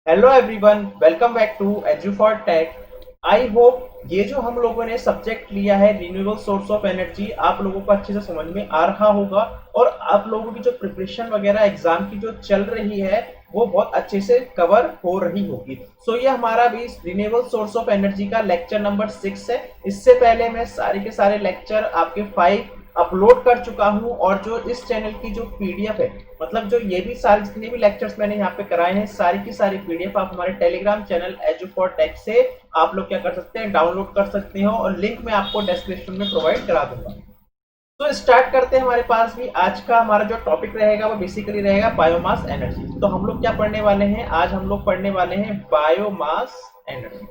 Hello everyone, welcome back to Edu for Tech. I hope ये जो हम लोगों ने सब्जेक्ट लिया है रिन्यूएबल सोर्स ऑफ एनर्जी आप लोगों को अच्छे से समझ में आ रहा होगा और आप लोगों की जो प्रिपरेशन वगैरह एग्जाम की जो चल रही है वो बहुत अच्छे से कवर हो रही होगी। सो ये हमारा भी रिन्यूएबल सोर्स ऑफ एनर्जी का लेक्चर नंबर 6 है। इससे पहले मैं सारे के सारे लेक्चर आपके 5 अपलोड कर चुका हूं और जो इस चैनल की जो पीडीएफ है, मतलब जो ये भी सारे जितने भी लेक्चर्स मैंने यहाँ पे कराए हैं सारी की सारी पीडीएफ आप हमारे Telegram channel Edu for Tech से आप लोग क्या कर सकते हैं, डाउनलोड कर सकते हो और लिंक मैं आपको डिस्क्रिप्शन में प्रोवाइड करा दूंगा। तो स्टार्ट करते हैं। हमारे पास भी आज का हमारा जो टॉपिक रहेगा वो बेसिकली रहेगा बायोमास एनर्जी। तो हम लोग क्या पढ़ने वाले हैं, आज हम लोग पढ़ने वाले हैं बायोमास एनर्जी।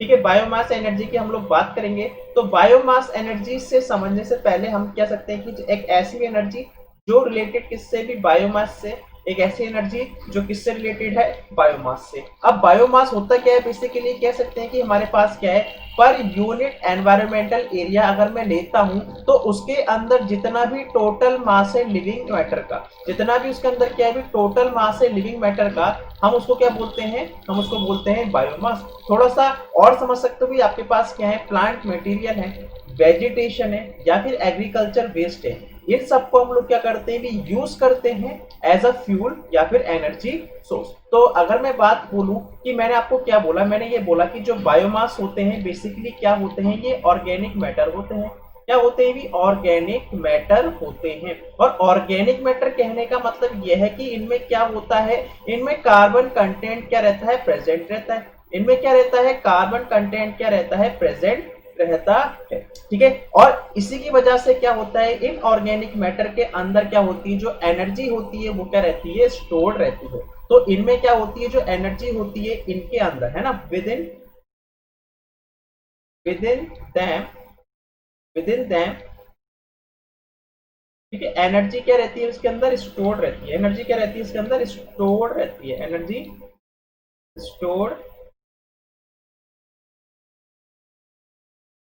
ठीक है, बायोमास एनर्जी की हम लोग बात करेंगे। तो बायोमास एनर्जी से समझने से पहले हम कह सकते हैं कि एक ऐसी एनर्जी जो रिलेटेड किससे भी, बायोमास से, एक ऐसी एनर्जी जो किससे रिलेटेड है, बायोमास से। अब बायोमास होता क्या है, बेसिकली कह सकते हैं कि हमारे पास क्या है, पर यूनिट एनवायरमेंटल एरिया अगर मैं लेता हूं तो उसके अंदर जितना भी टोटल मास है लिविंग मैटर का, जितना भी उसके अंदर क्या है टोटल मास है लिविंग मैटर का, हम उसको क्या बोलते हैं, हम उसको बोलते हैं बायोमास। थोड़ा सा और समझ सकते हो भी, आपके पास क्या है, प्लांट मटेरियल है, वेजिटेशन है या फिर एग्रीकल्चर वेस्ट है, इन सबको हम लोग क्या करते हैं भी यूज करते हैं एज अ फ्यूल या फिर एनर्जी सोर्स। तो अगर मैं बात बोलूं कि मैंने आपको क्या बोला, मैंने ये बोला कि जो बायोमास होते हैं बेसिकली क्या होते हैं, ये ऑर्गेनिक मैटर होते हैं। क्या होते हैं भी, ऑर्गेनिक मैटर होते हैं। और ऑर्गेनिक मैटर कहने का मतलब यह है कि इनमें क्या होता है, इनमें कार्बन कंटेंट क्या रहता है, प्रेजेंट रहता है। इनमें क्या रहता है, कार्बन कंटेंट क्या रहता है, प्रेजेंट रहता है। ठीक है, और इसी की वजह से क्या होता है, इन ऑर्गेनिक मैटर के अंदर क्या होती है, जो एनर्जी होती है वो क्या रहती है, स्टोर्ड रहती है। तो इनमें क्या होती है, जो एनर्जी होती है इनके अंदर है ना, with in them, with in them. ठीक है, एनर्जी क्या रहती है इसके अंदर, स्टोर्ड रहती है। एनर्जी क्या रहती है इसके अंदर, स्टोर्ड रहती है। Energy stored.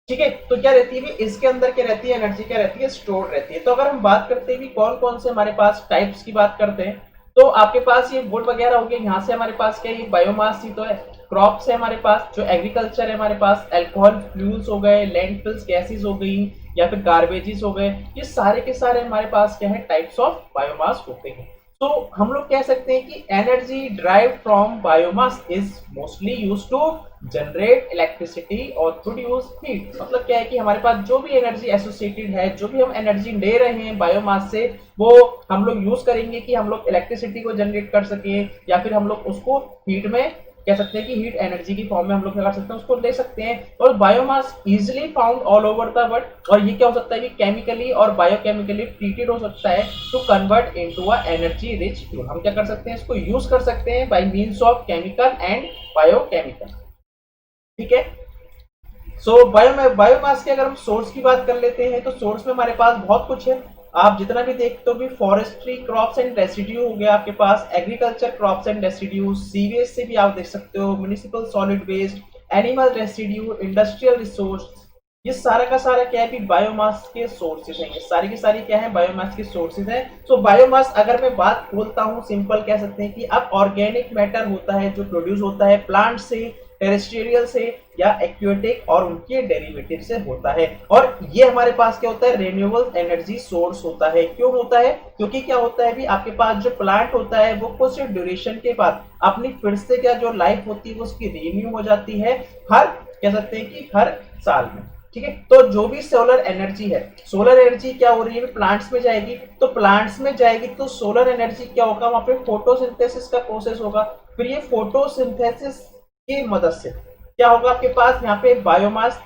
ठीक है, तो क्या रहती है इसके अंदर, क्या रहती है, एनर्जी क्या रहती है, स्टोर रहती है। तो अगर हम बात करते हैं कौन कौन से हमारे पास टाइप्स की बात करते हैं, तो आपके पास ये वुड वगैरह हो गया, यहाँ से हमारे पास क्या है, ये बायोमास ही तो है। क्रॉप्स है हमारे पास, जो एग्रीकल्चर है हमारे पास, अल्कोहल फ्यूल्स हो गए, लैंडफिल्स गैसेस हो गई या फिर गार्बेजेस हो गए, ये सारे के सारे हमारे पास क्या है, टाइप्स ऑफ बायोमास होते हैं। तो हम लोग कह सकते हैं कि energy derived from biomass is mostly use to generate electricity और प्रोड्यूस हीट। मतलब क्या है कि हमारे पास जो भी एनर्जी एसोसिएटेड है, जो भी हम एनर्जी ले रहे हैं बायोमास से, वो हम लोग यूज करेंगे कि हम लोग इलेक्ट्रिसिटी को जनरेट कर सके या फिर हम लोग उसको हीट में, कह सकते हैं कि हीट एनर्जी की फॉर्म में हम लोग क्या कर सकते हैं, उसको ले सकते हैं। और biomass easily found all over the world, और ये क्या हो सकता है कि केमिकली और बायोकेमिकली ट्रीटेड हो सकता है to convert into a energy rich fuel. हम क्या कर सकते हैं, इसको यूज कर सकते हैं by means of chemical and biochemical. ठीक है, सो बायोमास के अगर हम सोर्स की बात कर लेते हैं तो सोर्स में हमारे पास बहुत कुछ है। आप जितना भी देखते हो भी, फॉरेस्ट्री क्रॉप्स एंड रेसिड्यू हो गया आपके पास, agriculture crops and residue, sewage से भी आप देख सकते हो, municipal solid waste, animal residue, industrial resource, ये सारा का सारा क्या है कि बायोमास के सोर्सेज हैं। ये सारी की सारी क्या है, बायोमास के सोर्सेज हैं। सो बायोमास अगर मैं बात बोलता हूँ, सिंपल कह सकते हैं कि अब ऑर्गेनिक मैटर होता है जो प्रोड्यूस होता है प्लांट से, टेरेस्ट्रियल से या एक्वेटिक और उनके डेरिवेटिव से होता है। और ये हमारे पास क्या होता है, रिन्यूएबल एनर्जी सोर्स होता है। क्यों होता है, क्योंकि क्या होता है भी, आपके पास जो प्लांट होता है वो कुछ ड्यूरेशन के बाद अपनी फिर से क्या जो लाइफ होती है वो उसकी रिन्यू हो जाती है, हर, कह सकते हैं कि हर साल में। ठीक है, तो जो भी सोलर एनर्जी है, सोलर एनर्जी क्या हो रही है, प्लांट्स में जाएगी, तो प्लांट्स में जाएगी तो सोलर एनर्जी क्या होगा, वहां पे फोटोसिंथेसिस का प्रोसेस होगा। फिर ये फोटोसिंथेसिस की मदद से क्या होगा, आपके पास यहाँ पे बायोमास,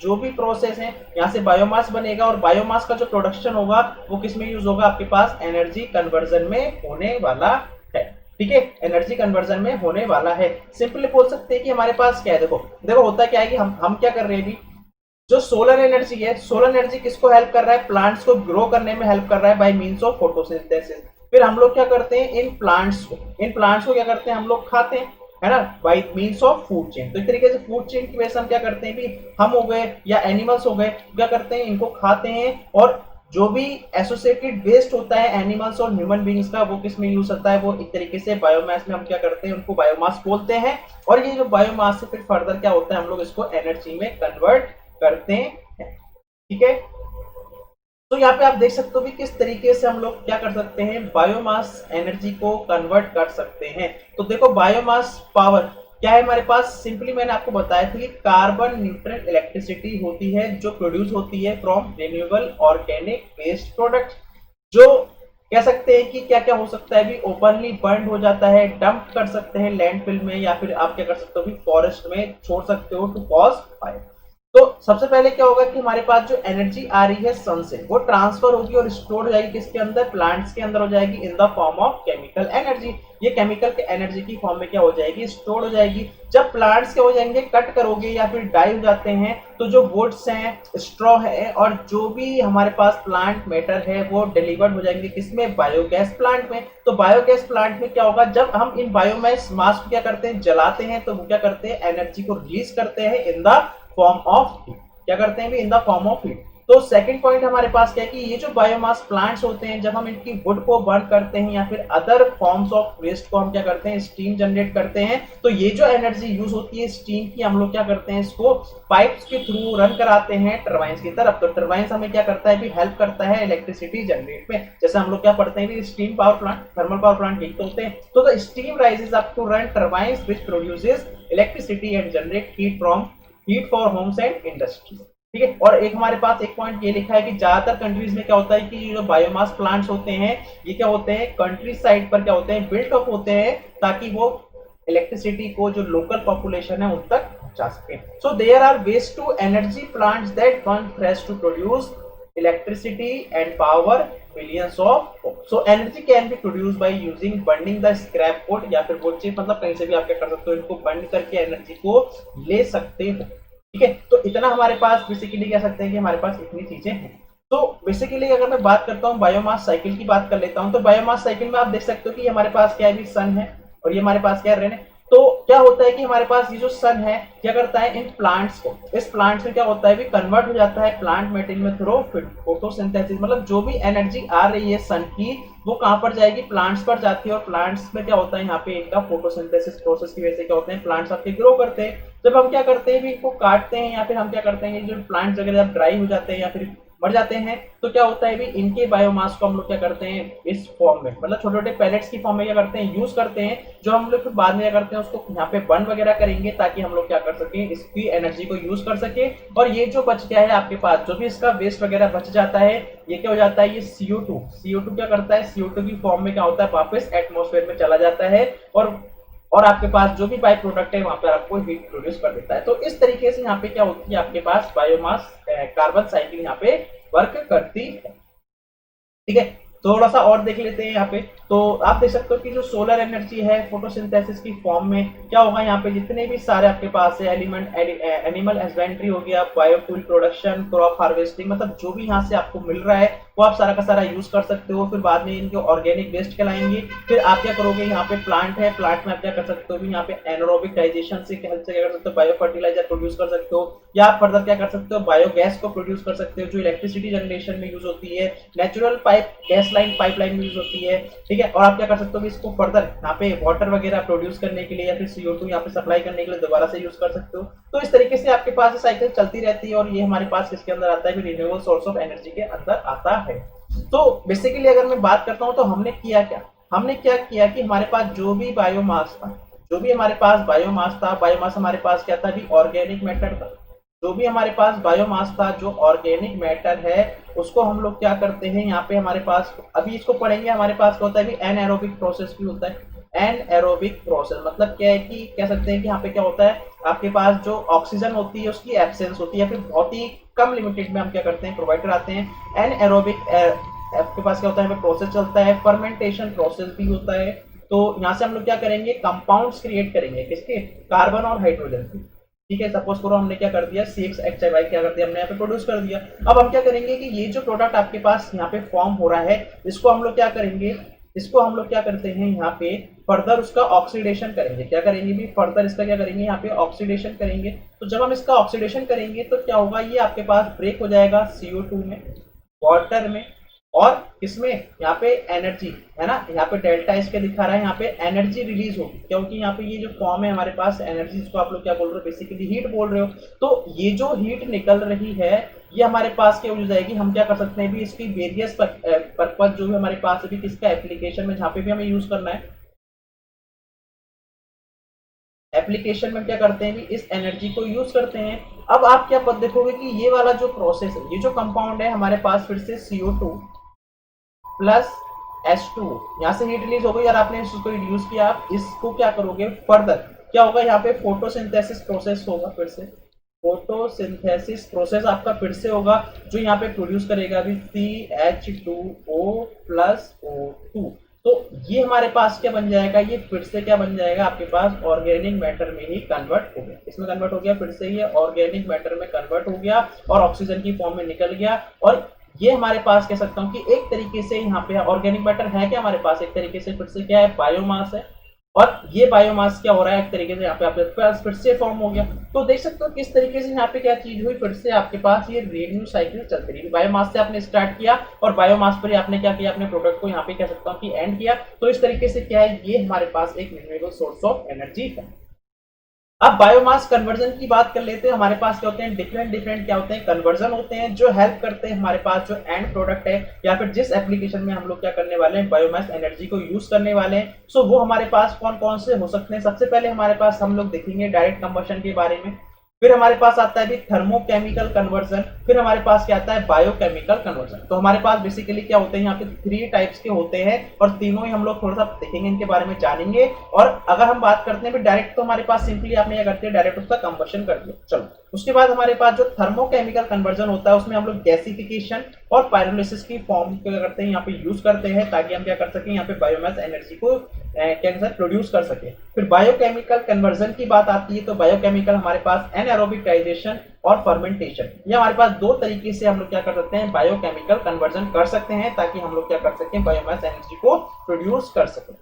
जो भी प्रोसेस है यहाँ से बायोमास बनेगा और बायोमास का जो प्रोडक्शन होगा वो किस में यूज होगा, आपके पास एनर्जी कन्वर्जन में होने वाला है। ठीक है, एनर्जी कन्वर्जन में होने वाला है। सिंपली बोल सकते हैं कि हमारे पास क्या है, देखो देखो होता क्या है कि हम क्या कर रहे हैं, जो सोलर एनर्जी है, सोलर एनर्जी किसको हेल्प कर रहा है, प्लांट्स को ग्रो करने में हेल्प कर रहा है बाय मींस ऑफ फोटोसिंथेसिस। फिर हम लोग क्या करते हैं, इन प्लांट्स को क्या करते हैं, हम लोग खाते हैं, है ना, by means of food chain. तो इस तरीके से फूड चेन की वजह से हम क्या करते हैं भी, हम हो गए या एनिमल्स हो गए, क्या करते हैं, इनको खाते हैं और जो भी एसोसिएटेड वेस्ट होता है एनिमल्स और ह्यूमन बींग्स का, वो किस में यूज होता है, वो एक तरीके से बायोमास में हम क्या करते हैं, उनको बायोमास बोलते हैं। और ये जो बायोमास से फिर फर्दर क्या होता है, हम लोग इसको एनर्जी में कन्वर्ट करते हैं। ठीक है, तो यहाँ पे आप देख सकते हो कि किस तरीके से हम लोग क्या कर सकते हैं, बायोमास एनर्जी को कन्वर्ट कर सकते हैं। तो देखो बायोमास पावर क्या है हमारे पास, सिंपली मैंने आपको बताया था कि कार्बन न्यूट्रल इलेक्ट्रिसिटी होती है जो प्रोड्यूस होती है from renewable organic waste product, जो कह सकते हैं कि क्या क्या हो सकता है भी, ओपनली बर्न हो जाता है, डंप कर सकते हैं लैंडफिल में, या फिर आप क्या कर सकते हो भी फॉरेस्ट में छोड़ सकते हो टू कॉज फायर। तो सबसे पहले क्या होगा कि हमारे पास जो एनर्जी आ रही है सन से, वो ट्रांसफर होगी और स्टोर हो जाएगी किसके अंदर, प्लांट्स के अंदर हो जाएगी in the form of chemical energy. ये केमिकल के एनर्जी की फॉर्म में क्या हो जाएगी, स्टोर हो जाएगी। जब प्लांट्स के हो जाएंगे, कट करोगे या फिर डाई हो जाते हैं, तो जो वुड्स हैं, स्ट्रॉ है और जो भी हमारे पास प्लांट मैटर है वो डिलीवर्ड हो जाएंगे किसमें, बायोगैस प्लांट में। तो बायोगैस प्लांट में क्या होगा, जब हम इन बायोमास मास को क्या करते हैं, जलाते हैं, तो वो क्या करते हैं, एनर्जी को रिलीज करते हैं in the form of heat. क्या करते हैं in the form of heat. तो सेकंड पॉइंट हमारे पास क्या है कि ये जो बायोमास प्लांट्स होते हैं, जब हम इनकी वुड को बर्न करते हैं या फिर अदर फॉर्म्स ऑफ वेस्ट को हम क्या करते हैं, स्टीम जनरेट करते हैं, तो ये जो एनर्जी यूज होती है स्टीम की, हम लोग क्या करते हैं, इसको पाइप्स के थ्रू रन कराते हैं टरबाइंस की तरफ। तो टरबाइंस हमें क्या करता है, हेल्प करता है इलेक्ट्रिसिटी जनरेट में। जैसे हम लोग क्या पढ़ते हैं, steam power plant, thermal power plant ठीक तो होते हैं। तो the steam rises up to run turbines which produces electricity and generate heat for homes and industries. ठीक है, और एक हमारे पास एक पॉइंट ये लिखा है कि ज्यादातर कंट्रीज में क्या होता है कि जो बायोमास प्लांट्स होते हैं, ये क्या होते हैं, कंट्री साइड पर क्या होते हैं, बिल्ट अप होते हैं, ताकि वो इलेक्ट्रिसिटी को जो लोकल पॉपुलेशन है उन तक पहुंचा सके। So there are waste to energy plants that burn fresh to produce electricity and power millions of। so energy can be produced by using burning the scrap wood, या फिर wood chip, मतलब कहीं से भी आप क्या कर सकते हो, इनको बर्न करके एनर्जी को ले सकते हो। ठीक है, तो इतना हमारे पास बेसिकली कह सकते हैं कि हमारे पास इतनी चीजें हैं। तो बेसिकली अगर मैं बात करता हूँ बायोमास साइकिल की बात कर लेता हूँ, तो बायोमास साइकिल में आप देख सकते हो कि हमारे पास क्या है, सन है और ये हमारे पास क्या है, रेन है। तो क्या होता है कि हमारे पास ये जो सन है क्या करता है, इन प्लांट्स को, इस प्लांट्स में क्या होता है, भी कन्वर्ट हो जाता है प्लांट मेटेरियल में थ्रू फोटोसिंथेसिस। मतलब जो भी एनर्जी आ रही है सन की, वो कहां पर जाएगी, प्लांट्स पर जाती है। और प्लांट्स में क्या होता है, यहाँ पे इनका फोटोसिंथेसिस प्रोसेस की वजह से क्या होते हैं, प्लांट्स आपके ग्रो करते हैं। जब हम क्या करते हैं, भी इनको काटते हैं या फिर हम क्या करते हैं, जो प्लांट्स वगैरह जब ड्राई हो जाते हैं या फिर मर जाते हैं, तो क्या होता है भी, इनके बायोमास को हम लोग क्या करते हैं, इस फॉर्म में, मतलब छोटे छोटे पैलेट्स की फॉर्म में क्या करते हैं, यूज करते हैं, जो हम लोग फिर बाद में क्या करते हैं, उसको यहाँ पे बर्न वगैरह करेंगे, ताकि हम लोग क्या कर सकें, इसकी एनर्जी को यूज कर सके। और ये जो बच गया है आपके पास, जो भी इसका वेस्ट वगैरह बच जाता है, ये क्या हो जाता है, ये CO2 क्या करता है, CO2 की फॉर्म में क्या होता है, वापस एटमॉस्फेयर में चला जाता है और आपके पास जो भी बाई प्रोडक्ट है वहां पर आपको हीट प्रोड्यूस कर देता है। तो इस तरीके से यहाँ पे क्या होती है, आपके पास बायोमास कार्बन साइकिल यहाँ पे वर्क करती है। ठीक है, थोड़ा सा और देख लेते हैं यहाँ पे। तो आप देख सकते हो कि जो सोलर एनर्जी है फोटोसिंथेसिस की फॉर्म में क्या होगा, यहाँ पे जितने भी सारे आपके पास है एलिमेंट, एनिमल हस्बेंड्री हो गया, बायोफ्यूल प्रोडक्शन, क्रॉप हार्वेस्टिंग, मतलब जो भी यहाँ से आपको मिल रहा है वो आप सारा का सारा यूज कर सकते हो। फिर बाद में इनके ऑर्गेनिक वेस्ट कहलाएंगे। फिर आप क्या करोगे, यहाँ पे प्लांट है, प्लांट में आप क्या कर सकते हो, यहाँ पे एनारोबिक डाइजेशन से हेल्प से क्या कर सकते हो, बायो फर्टिलाइजर प्रोड्यूस कर सकते हो, या आप फर्दर क्या कर सकते हो, बायोगैस को प्रोड्यूस कर सकते हो, जो इलेक्ट्रिसिटी जनरेशन में यूज होती है, नेचुरल गैस लाइन, पाइपलाइन में यूज होती है। ठीक है, और आप क्या कर सकते हो, इसको फर्दर यहाँ पे वाटर वगैरह प्रोड्यूस करने के लिए या फिर CO2 यहाँ पे सप्लाई करने के लिए दोबारा से यूज कर सकते हो। तो इस तरीके से आपके पास साइकिल चलती रहती है, और ये हमारे पास किसके अंदर आता है, रिन्यूएबल सोर्स ऑफ एनर्जी के अंदर आता है। तो बेसिकली अगर मैं बात करता हूं, तो हमने किया क्या, हमने क्या किया कि हमारे पास जो भी बायोमास था, जो भी हमारे पास बायोमास था, बायोमास हमारे पास क्या था, भी ऑर्गेनिक मैटर था। जो भी हमारे पास बायोमास था, जो ऑर्गेनिक मैटर है, उसको हम लोग क्या करते हैं, यहाँ पे हमारे पास अभी इसको पढ़ेंगे, हमारे पास क्या होता है, एनएरोबिक प्रोसेस भी होता है। एनएरोबिक प्रोसेस मतलब क्या है कि कह सकते हैं कि यहाँ पे क्या होता है, आपके पास जो ऑक्सीजन होती है उसकी एब्सेंस होती है, या फिर बहुत ही कम लिमिटेड में हम क्या करते हैं, प्रोवाइड कराते हैं। एनएरोबिक आपके पास क्या होता है, प्रोसेस चलता है, फर्मेंटेशन प्रोसेस भी होता है। तो यहाँ से हम लोग क्या करेंगे, कंपाउंड्स क्रिएट करेंगे, किसके, कार्बन और हाइड्रोजन की। ठीक है, सपोज करो हमने क्या कर दिया, CH2H5 क्या कर दिया, हमने यहाँ पे प्रोड्यूस कर दिया। अब हम क्या करेंगे कि ये जो प्रोडक्ट आपके पास यहाँ पे फॉर्म हो रहा है, इसको हम लोग क्या करेंगे, इसको हम लोग क्या करते हैं, यहाँ पे फर्दर उसका ऑक्सीडेशन करेंगे। क्या करेंगे भी, फर्दर इसका क्या करेंगे, यहाँ पे ऑक्सीडेशन करेंगे। तो जब हम इसका ऑक्सीडेशन करेंगे तो क्या होगा, ये आपके पास ब्रेक हो जाएगा CO2 में, वाटर में और किसमें, यहाँ पे एनर्जी है ना, यहाँ पे डेल्टा इसके दिखा रहा है, यहाँ पे एनर्जी रिलीज होगी, क्योंकि यहाँ पे ये जो फॉर्म है हमारे पास एनर्जी, इसको आप लोग क्या बोल रहे हो, बेसिकली हीट बोल रहे हो। तो ये जो हीट निकल रही है ये हमारे पास क्या हो जाएगी, हम क्या कर सकते हैं भी इसकी वेरियस पर्पज जो भी हमारे पास अभी किसका एप्लीकेशन में जहाँ पे भी हमें यूज करना है, एप्लीकेशन में क्या करते हैं भी इस एनर्जी को यूज करते हैं। अब आप क्या पद देखोगे कि ये वाला जो प्रोसेस है, ये जो कंपाउंड है हमारे पास फिर से CO2 प्लस H2, यहाँ से हीट रिलीज हो गई और आपने इसको रिड्यूस किया, आप इसको क्या करोगे फर्दर, क्या होगा यहाँ पे फोटोसिंथेसिस प्रोसेस होगा, फिर से फोटोसिंथेसिस प्रोसेस आपका फिर से होगा, जो यहाँ पे प्रोड्यूस करेगा अभी CH2O प्लस O2। तो ये हमारे पास क्या बन जाएगा, ये फिर से क्या बन जाएगा आपके पास ऑर्गेनिक मैटर में ही कन्वर्ट हो गया, इसमें कन्वर्ट हो गया, फिर से ये ऑर्गेनिक मैटर में कन्वर्ट हो गया और ऑक्सीजन की फॉर्म में निकल गया। और ये हमारे पास कह सकता हूँ कि एक तरीके से यहाँ पे ऑर्गेनिक मैटर है क्या हमारे पास, एक तरीके से फिर से क्या है, बायोमास है। और ये बायोमास क्या हो रहा है, एक तरीके से यहाँ पे आपके पास फिर से फॉर्म हो गया। तो देख सकते हो किस तरीके से यहाँ पे क्या चीज हुई, फिर से आपके पास ये रेन्यू साइकिल चलती रही। बायोमास से आपने स्टार्ट किया और बायोमास पर आपने क्या किया, अपने प्रोडक्ट को यहाँ पे कह सकता हूँ कि एंड किया। तो इस तरीके से क्या है, ये हमारे पास एक रिन्यूएबल सोर्स ऑफ एनर्जी है। अब बायोमास कन्वर्जन की बात कर लेते हैं। हमारे पास क्या होते हैं, डिफरेंट क्या होते हैं, कन्वर्जन होते हैं जो हेल्प करते हैं हमारे पास जो एंड प्रोडक्ट है या फिर जिस एप्लीकेशन में हम लोग क्या करने वाले हैं, बायोमास एनर्जी को यूज करने वाले हैं। सो वो हमारे पास कौन कौन से हो सकते हैं। सबसे पहले हमारे पास हम लोग देखेंगे डायरेक्ट कंबशन के बारे में, फिर हमारे पास आता है थर्मोकेमिकल कन्वर्जन, फिर हमारे पास क्या आता है बायोकेमिकल कन्वर्जन। तो हमारे पास बेसिकली क्या होते हैं, यहाँ पे 3 टाइप्स के होते हैं और तीनों ही हम लोग थोड़ा सा देखेंगे, इनके बारे में जानेंगे। और अगर हम बात करते हैं डायरेक्ट, तो हमारे पास सिंपली आपने क्या करते हैं, डायरेक्ट उसका कंबशन कर दिया। चलो उसके बाद हमारे पास जो थर्मोकेमिकल कन्वर्जन होता है उसमें हम लोग गैसिफिकेशन और पायरोलिसिस की फॉर्म क्या करते हैं, यहाँ पे यूज करते हैं ताकि हम क्या कर सकें, यहाँ पे बायोमास एनर्जी को क्या प्रोड्यूस कर सके। फिर बायोकेमिकल कन्वर्जन की बात आती है, तो बायोकेमिकल हमारे पास एनारोबिक डाइजेशन और फर्मेंटेशन, ये हमारे पास 2 तरीके से हम लोग क्या कर सकते हैं, बायोकेमिकल कन्वर्जन कर सकते हैं ताकि हम लोग क्या कर सकें, बायोमास एनर्जी को प्रोड्यूस कर सकें।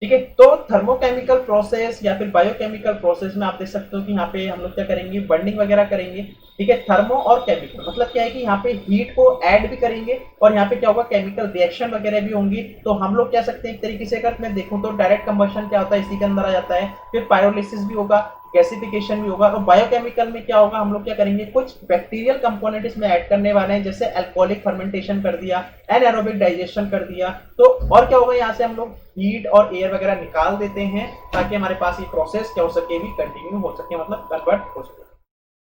ठीक है, तो थर्मोकेमिकल प्रोसेस या फिर बायोकेमिकल प्रोसेस में आप देख सकते हो कि यहाँ पे हम लोग क्या करेंगे, बर्निंग वगैरह करेंगे। ठीक है, थर्मो और केमिकल मतलब क्या है कि यहाँ पे हीट को ऐड भी करेंगे और यहाँ पे क्या होगा, केमिकल रिएक्शन वगैरह भी होंगी। तो हम लोग कह सकते हैं एक तरीके से, अगर मैं देखूं तो डायरेक्ट कंबशन क्या होता है, इसी के अंदर आ जाता है। फिर पायरोलिसिस भी होगा, गैसिफिकेशन भी होगा। और बायोकेमिकल में क्या होगा, हम लोग क्या करेंगे, कुछ बैक्टीरियल कंपोनेंट इसमें ऐड करने वाले हैं, जैसे अल्कोहलिक फर्मेंटेशन कर दिया, एनारोबिक डाइजेशन कर दिया। तो और क्या होगा, यहाँ से हम लोग हीट और एयर वगैरह निकाल देते हैं ताकि हमारे पास ये प्रोसेस क्या हो सके, भी कंटिन्यू हो सके, मतलब कन्वर्ट हो सके।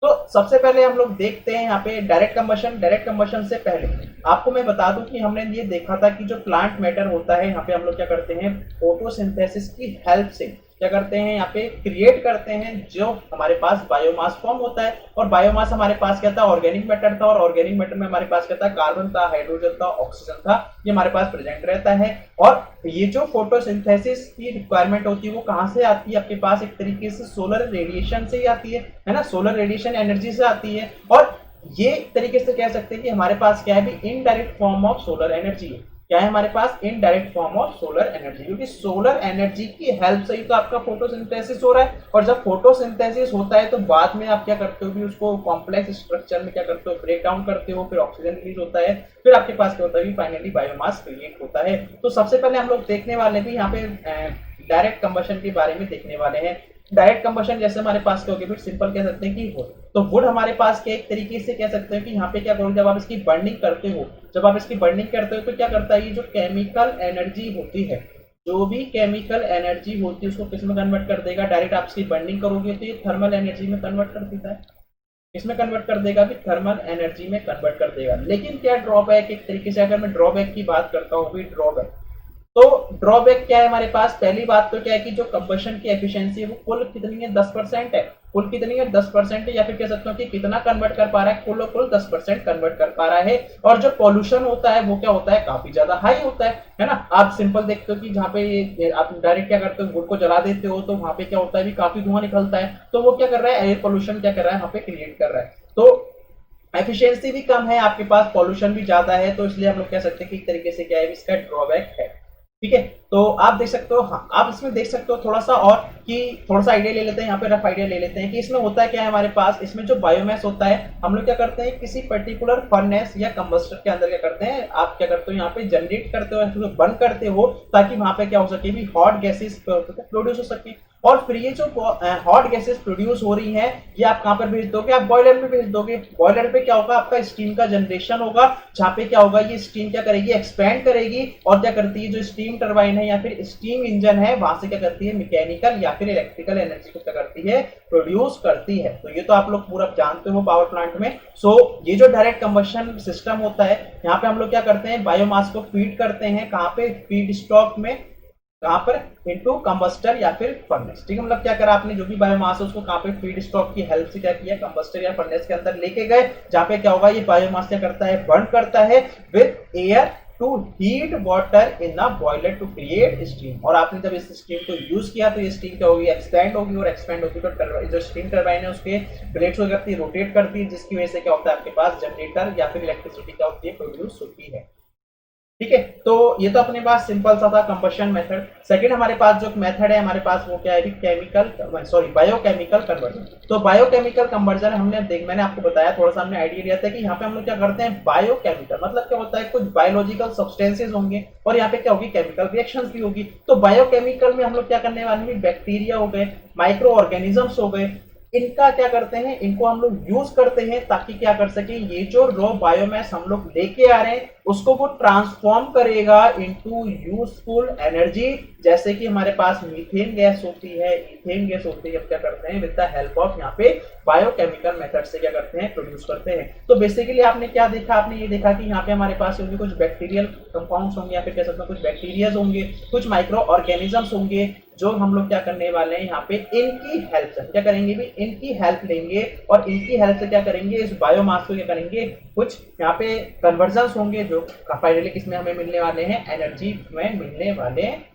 तो सबसे पहले हम लोग देखते हैं यहाँ पे डायरेक्ट कंबशन। डायरेक्ट कंबशन से पहले आपको मैं बता दूं कि हमने ये देखा था कि जो प्लांट मैटर होता है, यहाँ पे हम लोग क्या करते हैं, फोटोसिंथेसिस की हेल्प से क्या करते हैं, यहाँ पे क्रिएट करते हैं जो हमारे पास बायोमास फॉर्म होता है। और बायोमास हमारे पास क्या था, ऑर्गेनिक मैटर था, और ऑर्गेनिक मैटर में हमारे पास क्या था, कार्बन था, हाइड्रोजन था, ऑक्सीजन था, ये हमारे पास प्रेजेंट रहता है। और ये जो फोटोसिंथेसिस की रिक्वायरमेंट होती है वो कहाँ से आती है, आपके पास एक तरीके से सोलर रेडिएशन से ही आती है ना, सोलर रेडिएशन एनर्जी से आती है। और ये तरीके से कह सकते हैं कि हमारे पास क्या है भी, indirect form of solar energy है। क्या है हमारे पास, indirect form of solar energy, क्योंकि सोलर एनर्जी की हेल्प से ही तो आपका फोटोसिंथेसिस हो रहा है। और जब फोटोसिंथेसिस होता है तो बाद में आप क्या करते हो भी, उसको कॉम्प्लेक्स स्ट्रक्चर में क्या करते हो, ब्रेक डाउन करते हो, फिर ऑक्सीजन रिलीज होता है, फिर आपके पास क्या होता है, फाइनली बायोमास क्रिएट होता है। तो सबसे पहले हम लोग देखने वाले भी यहाँ पे डायरेक्ट कंबशन के बारे में देखने वाले हैं। डायरेक्ट कंबशन जैसे हमारे पास क्या होगी, फिर सिंपल कह सकते हैं कि वुड। तो वुड हमारे पास क्या एक तरीके से कह सकते हैं कि यहाँ पे क्या करोगे, जब आप इसकी बर्निंग करते हो, जब आप इसकी बर्निंग करते हो तो क्या करता है, ये जो केमिकल एनर्जी होती है, जो भी केमिकल एनर्जी होती है उसको किस में कन्वर्ट कर देगा, डायरेक्ट आप इसकी बर्निंग करोगे तो ये थर्मल एनर्जी में कन्वर्ट कर देता है। इसमें कन्वर्ट कर देगा भी, थर्मल एनर्जी में कन्वर्ट कर देगा। लेकिन क्या ड्रॉबैक, एक तरीके से अगर मैं ड्रॉबैक की बात करता हूँ भी, ड्रॉबैक तो ड्रॉबैक क्या है हमारे पास, पहली बात तो क्या है कि जो कंबशन की एफिशिएंसी है वो कुल कितनी है, 10% है। कुल कितनी है, 10% है, या फिर कह सकते हो कि कितना कन्वर्ट कर पा रहा है, कुल 10% कन्वर्ट कर पा रहा है। और जो पॉल्यूशन होता है वो क्या होता है, काफी ज्यादा हाई होता है ना। आप सिंपल देखते हो कि जहाँ पे आप डायरेक्ट क्या करते हो, वुड को जला देते हो तो वहां पे क्या होता है भी, काफी धुआं निकलता है। तो वो क्या कर रहा है, एयर पोल्यूशन क्या कर रहा है, वहां पे क्रिएट कर रहा है। तो एफिशिएंसी भी कम है आपके पास, पॉल्यूशन भी ज्यादा है, तो इसलिए हम लोग कह सकते हैं कि एक तरीके से क्या है, इसका ड्रॉबैक है। ठीक है, तो आप देख सकते हो, हाँ आप इसमें देख सकते हो थोड़ा सा और कि थोड़ा सा आइडिया ले लेते हैं, यहाँ पे रफ आइडिया ले लेते हैं कि इसमें होता है क्या है हमारे पास। इसमें जो बायोमास होता है हम लोग क्या करते हैं किसी पर्टिकुलर फर्नेस या कंबस्टर के अंदर क्या करते हैं, आप क्या करते हो यहाँ पे जनरेट करते हो, तो बर्न करते हो ताकि वहां पे क्या हो सके भी हॉट गैसेस प्रोड्यूस हो सके। और फिर ये जो हॉट गैसेस प्रोड्यूस हो रही हैं ये आप कहां पर भेज दोगे, आप बॉयलर में भेज दोगे। बॉयलर पे क्या होगा, आपका स्टीम का जनरेशन होगा, जहां पे क्या होगा ये स्टीम क्या करेगी, एक्सपैंड करेगी और क्या करती है जो स्टीम टरबाइन है या फिर स्टीम इंजन है वहां से क्या करती है मैकेनिकल या फिर इलेक्ट्रिकल एनर्जी को क्या करती है, प्रोड्यूस करती है। तो ये तो आप लोग पूरा जानते हो पावर प्लांट में। सो ये जो डायरेक्ट कंबशन सिस्टम होता है यहाँ पे हम लोग क्या करते हैं बायोमास को फीड करते हैं, कहां पे, फीड स्टॉक में, कहां पर, इनटू कंबस्टर या फिर फर्नेस। ठीक है, मतलब क्या करा आपने, जो भी बायोमास है उसको कहां पे फीड स्टॉक की हेल्प से क्या किया, कंबस्टर या फर्नेस के अंदर लेके गए, जहां पे क्या होगा ये बायोमास क्या करता है, बर्न करता है with air to heat water in the boiler to create steam. और आपने जब इस स्टीम को यूज किया तो ये स्टीम क्या होगी, एक्सपैंड होगी, और एक्सपैंड होगी तो जो स्टीम टरबाइन है उसके ब्लेड्स को करती है, रोटेट करती है, जिसकी वजह से क्या होता है आपके पास जनरेटर या फिर इलेक्ट्रिसिटी क्या होती है, प्रोड्यूस होती है। ठीक है, तो ये तो अपने पास सिंपल सा था कंबशन मेथड। सेकंड हमारे पास जो मेथड है हमारे पास वो क्या है, बायोकेमिकल कन्वर्जन। तो बायोकेमिकल कन्वर्जन मैंने आपको बताया, थोड़ा सा हमने आइडिया लिया था कि यहाँ पे हम लोग क्या करते हैं बायोकेमिकल, मतलब क्या होता है कुछ बायोलॉजिकल सब्सटेंसेस होंगे और यहाँ पे क्या होगी, केमिकल रिएक्शंस भी होगी। तो बायोकेमिकल में हम लोग क्या करने वाले हैं, बैक्टीरिया हो गए, माइक्रो ऑर्गेनिजम्स हो गए, इनका क्या करते हैं, इनको हम लोग यूज करते हैं ताकि क्या कर सके, ये जो रॉ बायोमास हम लोग लेके आ रहे हैं उसको वो ट्रांसफॉर्म करेगा इनटू यूजफुल एनर्जी। जैसे कि हमारे पास मीथेन गैस होती है, इथेन गैस होती है, अब क्या करते हैं विद द हेल्प ऑफ यहाँ पे बायोकेमिकल मेथड से क्या करते हैं, प्रोड्यूस करते हैं। तो बेसिकली आपने क्या देखा, आपने ये देखा कि यहाँ पे हमारे पास होंगे कुछ बैक्टीरियल कंपाउंड्स होंगे या फिर कह सकते हैं कुछ बैक्टीरियाज होंगे, कुछ माइक्रो ऑर्गेनिजम्स होंगे, जो हम लोग क्या करने वाले हैं यहाँ पे इनकी हेल्प से क्या करेंगे भी, इनकी हेल्प लेंगे और इनकी हेल्प से क्या करेंगे, इस बायोमास को क्या करेंगे, कुछ यहाँ पे कन्वर्जन्स होंगे जो फाइनली किसमें हमें मिलने वाले हैं, एनर्जी में मिलने वाले हैं।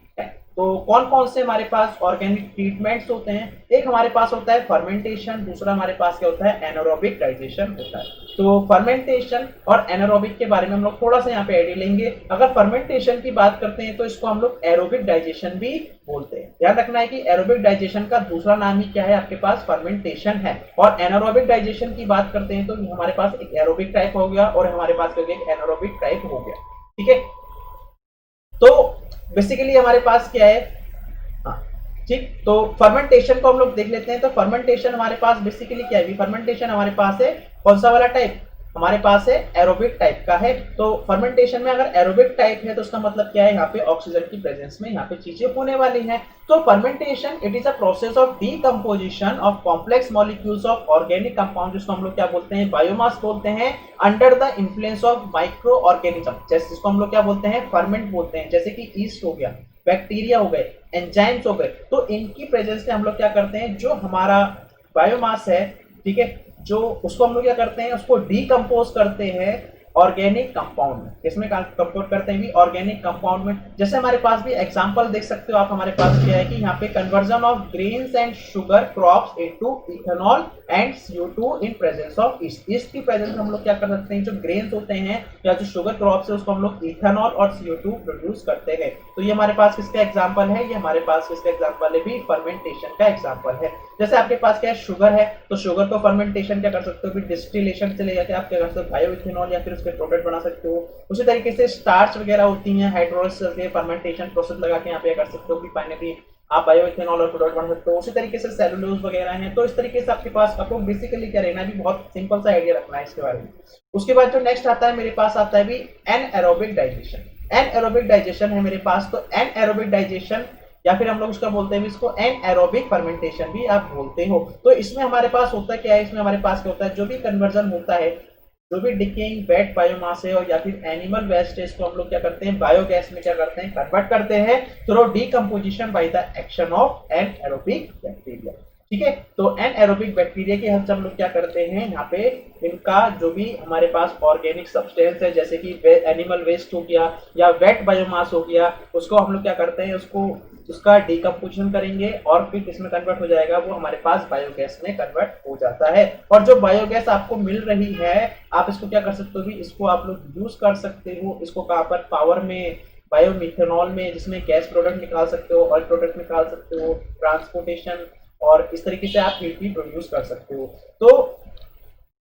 तो कौन कौन से हमारे पास ऑर्गेनिक ट्रीटमेंट्स होते हैं, एक हमारे पास होता है फर्मेंटेशन, दूसरा हमारे पास क्या होता है, एनारोबिक डाइजेशन होता है। तो फर्मेंटेशन और एनारोबिक के बारे में हम लोग थोड़ा सा यहाँ पे आइडिया लेंगे। अगर फर्मेंटेशन की बात करते हैं तो इसको हम लोग एरोबिक डाइजेशन भी बोलते हैं। ध्यान रखना है कि एरोबिक डाइजेशन का दूसरा नाम ही क्या है, आपके पास फर्मेंटेशन है। और एनारोबिक डाइजेशन की बात करते हैं तो हमारे पास एक एरोबिक टाइप हो गया और हमारे पास एक एनारोबिक टाइप हो गया। ठीक है, तो बेसिकली हमारे पास क्या है, ठीक, तो फर्मेंटेशन को हम लोग देख लेते हैं। तो फर्मेंटेशन हमारे पास बेसिकली क्या है, फर्मेंटेशन हमारे पास है कौन सा वाला टाइप, हमारे पास है एरोबिक टाइप का है। तो फर्मेंटेशन में अगर एरोबिक टाइप है तो उसका मतलब क्या है, यहाँ पे ऑक्सीजन की प्रेजेंस में यहाँ पे चीजें होने वाली हैं। तो fermentation it is a process of decomposition of complex molecules of organic compound, जिसको हम लोग क्या बोलते हैं, बायोमास बोलते हैं, under the influence of micro organism, जैसे जिसको हम लोग क्या बोलते हैं, फर्मेंट बोलते हैं, जैसे कि ईस्ट हो गया, बैक्टीरिया हो गए, एंजाइम्स हो गए। तो इनकी प्रेजेंस में हम लोग क्या करते हैं, जो हमारा बायोमास है, ठीक है, जो उसको हम लोग क्या करते हैं, उसको डीकंपोज करते हैं ऑर्गेनिक कंपाउंड में। किसमें कंपोज करते हैं भी, ऑर्गेनिक कंपाउंड में। जैसे हमारे पास भी एग्जांपल देख सकते हो आप, हमारे पास क्या है कि यहाँ पे conversion of grains and sugar crops into ethanol and CO2 in presence of east. East की प्रेजेंस में हम लोग क्या कर सकते हैं, जो ग्रेन्स होते हैं या जो शुगर क्रॉप्स है उसको हम लोग इथेनॉल और CO2 प्रोड्यूस करते हैं। तो ये हमारे पास किसका एग्जांपल है, ये हमारे पास किसका एग्जांपल है भी, फर्मेंटेशन का एग्जांपल है। जैसे आपके पास क्या है, शुगर है, तो शुगर को फर्मेंटेशन क्या कर सकते हो, डिस्टिलेशन से ले जाके आप क्या कर सकते हो, बायोइथेनॉल या फिर उसके प्रोडक्ट बना सकते हो। उसी तरीके से स्टार्च वगैरह होती हैं, हाइड्रोलिसिस के फर्मेंटेशन प्रोसेस लगा के यहाँ पे कर सकते हो कि फाइनली आप बायोइथेनॉल और प्रोडक्ट बना सकते हो। उसी तरीके से सेलुलोज वगैरह हैं। तो इस तरीके से आपके पास आपको बेसिकली क्या रहना भी, बहुत सिंपल सा आइडिया रखना है इसके बारे में। उसके बाद जो नेक्स्ट आता है मेरे पास आता है भी एनएरोबिक डाइजेशन। एनएरोबिक डाइजेशन है मेरे पास। तो एनएरोबिक डाइजेशन या फिर हम लोग उसका बोलते हैं इसको एनएरोबिक फर्मेंटेशन भी आप बोलते हो। तो इसमें हमारे पास होता है क्या है, इसमें हमारे पास क्या होता है, जो भी कन्वर्जन होता है, जो भी डिकेइंग वेट बायोमास है और या फिर एनिमल वेस्ट है, इसको हम लोग क्या करते हैं, बायोगैस में क्या करते हैं, कन्वर्ट करते हैं through decomposition by the action of anaerobic bacteria. ठीक है, तो एनएरोबिक बैक्टीरिया की हेल्प से हम लोग क्या करते हैं, यहाँ पे इनका जो भी हमारे पास ऑर्गेनिक सब्सटेंस है, जैसे कि एनिमल वेस्ट हो गया या वेट बायोमास हो गया, उसको हम लोग क्या करते हैं, उसको उसका डीकंपोजिशन करेंगे और फिर किसमें कन्वर्ट हो जाएगा, वो हमारे पास बायोगैस में कन्वर्ट हो जाता है। और जो बायोगैस आपको मिल रही है, आप इसको क्या कर सकते हो भी, इसको आप लोग यूज कर सकते हो। इसको कहाँ पर, पावर में, बायोमिथेनॉल में जिसमें गैस प्रोडक्ट निकाल सकते हो, ऑयल प्रोडक्ट निकाल सकते हो, ट्रांसपोर्टेशन, और इस तरीके से आप हीट भी प्रोड्यूस कर सकते हो। तो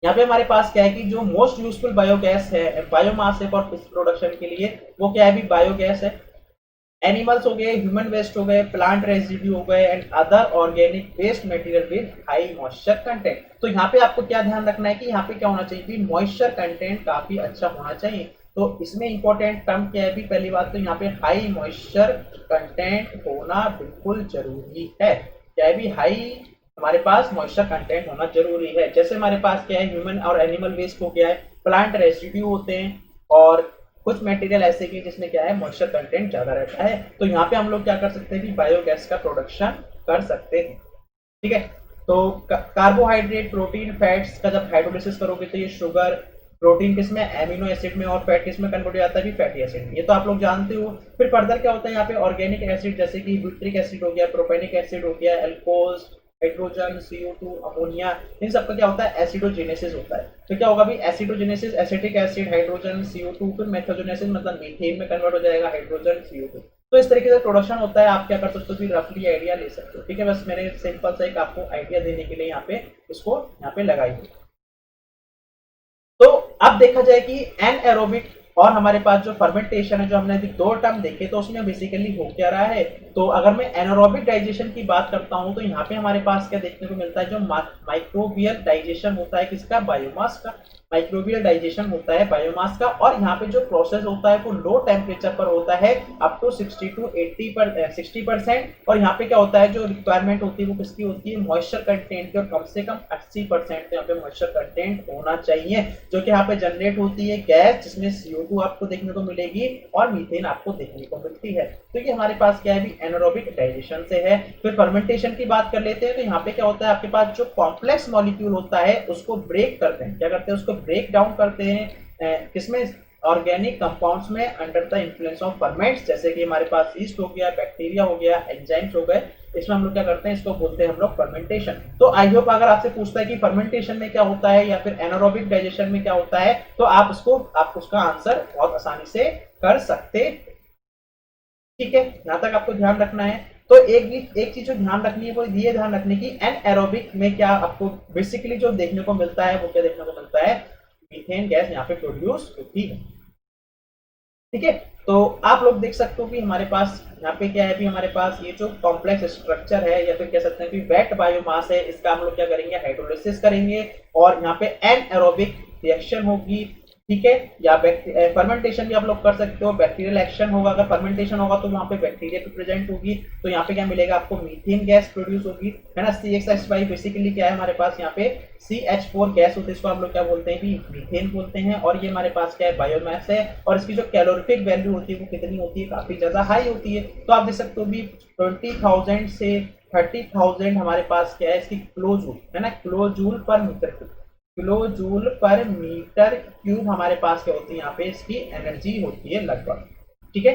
यहाँ पे हमारे पास क्या है कि जो मोस्ट यूजफुल बायोगैस है, बायोमास है फॉर फिश प्रोडक्शन के लिए, वो क्या है भी बायोगैस है। एनिमल्स हो गए, ह्यूमन वेस्ट हो गए, प्लांट रेजिड्यू हो गए and other organic waste material with high moisture content. तो यहाँ पे आपको क्या ध्यान रखना है कि यहाँ पे क्या होना चाहिए कि मॉइस्चर कंटेंट काफी अच्छा होना चाहिए। तो इसमें इंपॉर्टेंट टर्म क्या है भी, पहली बात तो यहाँ पे हाई मॉइस्चर कंटेंट होना बिल्कुल जरूरी है। क्या है भी, हाई हमारे पास मॉइस्चर कंटेंट होना जरूरी है। जैसे हमारे पास क्या है, ह्यूमन और एनिमल वेस्ट हो गया है, प्लांट रेसिड्यू होते हैं, और कुछ मटेरियल ऐसे की जिसमें क्या है मॉइस्चर कंटेंट ज्यादा रहता है। तो यहाँ पे हम लोग क्या कर सकते हैं कि बायोगैस का प्रोडक्शन कर सकते हैं। ठीक है, तो कार्बोहाइड्रेट, प्रोटीन, फैट्स का जब हाइड्रोलिसिस करोगे तो ये शुगर, प्रोटीन किसमें, एमिनो एसिड में, और फैट किसमें कन्वर्ट हो जाता है भी, फैटी एसिड में। ये तो आप लोग जानते हो। फिर फर्दर क्या होता है यहाँ पे, ऑर्गेनिक एसिड जैसे कि ब्यूट्रिक एसिड हो गया, प्रोपेनिक एसिड हो गया, एल्कोहल्स, हाइड्रोजन, CO2, अमोनिया, इन सब का क्या होता है एसिडोजेनेसिस होता है। तो क्या होगा भी, एसिडोजेनेसिस, एसिटिक एसिड, हाइड्रोजन, CO2, फिर मेथोजेनेसिस मतलब मीथेन में कन्वर्ट हो जाएगा हाइड्रोजन, CO2। तो इस तरीके से प्रोडक्शन होता है। आप क्या कर सकते हो कि रफली आइडिया ले सकते हो। ठीक है, बस मेरे सिंपल सा एक आपको आइडिया देने के लिए यहाँ पे इसको यहाँ पे लगाई। तो अब देखा जाए कि एनएरोबिक और हमारे पास जो फर्मेंटेशन है, जो हमने अभी दो टर्म देखे, तो उसमें बेसिकली हो क्या रहा है। तो अगर मैं एनारोबिक डाइजेशन की बात करता हूं तो यहाँ पे हमारे पास क्या देखने को मिलता है, जो माइक्रोबियल डाइजेशन होता है किसका, बायोमास का। माइक्रोबियल डाइजेशन होता है बायोमास का, और यहाँ पे जो प्रोसेस होता है वो लो टेम्परेचर पर होता है, अप टू 60 to 60%। और यहाँ पे क्या होता है, जो रिक्वायरमेंट होती है वो किसकी होती है, मॉइस्चर कंटेंट की, और कम से कम 80% यहाँ पे मॉइस्चर कंटेंट होना चाहिए, जो कि यहाँ पे जनरेट होती है गैस, जिसमें CO2 आपको देखने को मिलेगी और मीथेन आपको देखने को मिलती है। तो ये हमारे पास क्या है भी, एनारोबिक डाइजेशन से है। फिर फर्मेंटेशन की बात कर लेते हैं। तो यहाँ पे क्या होता है, आपके पास जो कॉम्प्लेक्स मॉलिक्यूल होता है उसको ब्रेक करते हैं, क्या करते हैं, उसको ब्रेक डाउन करते हैं किसमें, ऑर्गेनिक कंपाउंड्स में, अंडर द इन्फ्लुएंस ऑफ फर्मेंट्स, जैसे कि हमारे पास ईस्ट हो गया, बैक्टीरिया हो गया, एंजाइम्स हो गए। इसमें हम लोग क्या करते हैं, इसको बोलते हैं हम लोग फर्मेंटेशन। तो आई होप अगर आपसे पूछता है कि फर्मेंटेशन में क्या होता है या फिर एनारोबिक डाइजेशन में क्या होता है, तो आप उसका आंसर बहुत आसानी से कर सकते। ठीक है, यहां तक आपको ध्यान रखना है। तो एक चीज जो ध्यान रखनी है वो ये ध्यान रखने की, एनएरोबिक में क्या आपको बेसिकली जो देखने को मिलता है वो क्या देखने को मिलता है, मीथेन गैस यहाँ पे प्रोड्यूस होती है। ठीक है, तो आप लोग देख सकते हो कि हमारे पास यहाँ पे क्या है भी, हमारे पास ये जो कॉम्प्लेक्स स्ट्रक्चर है या फिर कह सकते हैं कि वेट बायोमास है, इसका हम लोग क्या करेंगे, हाइड्रोलिसिस करेंगे, और यहाँ पे एनएरोबिक रिएक्शन होगी। ठीक है, या फर्मेंटेशन भी आप लोग कर सकते हो, बैक्टीरियल एक्शन होगा। अगर फर्मेंटेशन होगा तो वहां पे बैक्टीरिया भी प्रेजेंट होगी, तो यहाँ पे क्या मिलेगा आपको, मीथेन गैस प्रोड्यूस होगी, है ना। CHH बेसिकली क्या है हमारे पास, यहाँ पे CH4 गैस होती है, इसको हम लोग क्या बोलते हैं भी, मीथेन बोलते हैं। और ये हमारे पास क्या है, बायोमास है, और इसकी जो कैलोरीफिक वैल्यू होती है वो कितनी होती है, काफी ज्यादा हाई होती है। तो आप देख सकते हो भी 20,000 से 30,000 हमारे पास क्या है इसकी किलो जूल, है ना, kilojoule per metre, kilojoule per metre cube हमारे पास क्या होती है, यहाँ पे इसकी एनर्जी होती है लगभग। ठीक है,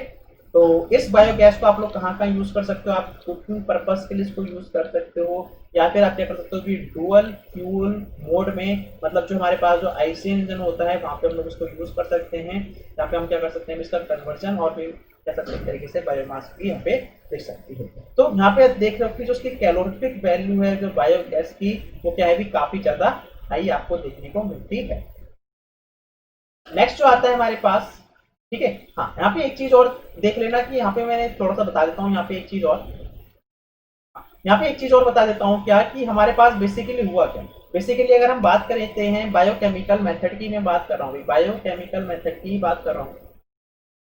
तो इस बायोगैस को आप लोग कहाँ कहाँ यूज कर सकते हो, आप कुकिंग पर्पस के लिए इसको यूज कर सकते हो, या फिर आप क्या कर सकते हो कि डुअल फ्यूल मोड में, मतलब जो हमारे पास जो आईसी इंजन होता है वहां पे हम लोग इसको यूज कर सकते हैं। यहाँ पे हम क्या कर सकते हैं, इसका कन्वर्जन, और फिर कह सकते हैं तरीके से बायोमास भी यहाँ पे देख सकती है। तो यहाँ पे देख रहे हो कि जो उसकी कैलोरीफिक वैल्यू है जो बायोगैस की, वो क्या है भी, काफी ज्यादा हाई आपको देखने को मिलती है। नेक्स्ट जो आता है हमारे पास, ठीक है, हाँ यहाँ पे एक चीज और देख लेना कि यहाँ पे मैंने थोड़ा सा बता देता हूँ, यहाँ पे एक चीज और, यहाँ पे एक चीज और बता देता हूँ क्या, कि हमारे पास बेसिकली हुआ क्या। बेसिकली अगर हम बात करते हैं बायोकेमिकल मेथड की, मैं बात कर रहा हूँ बायोकेमिकल मेथड की बात कर रहा हूँ।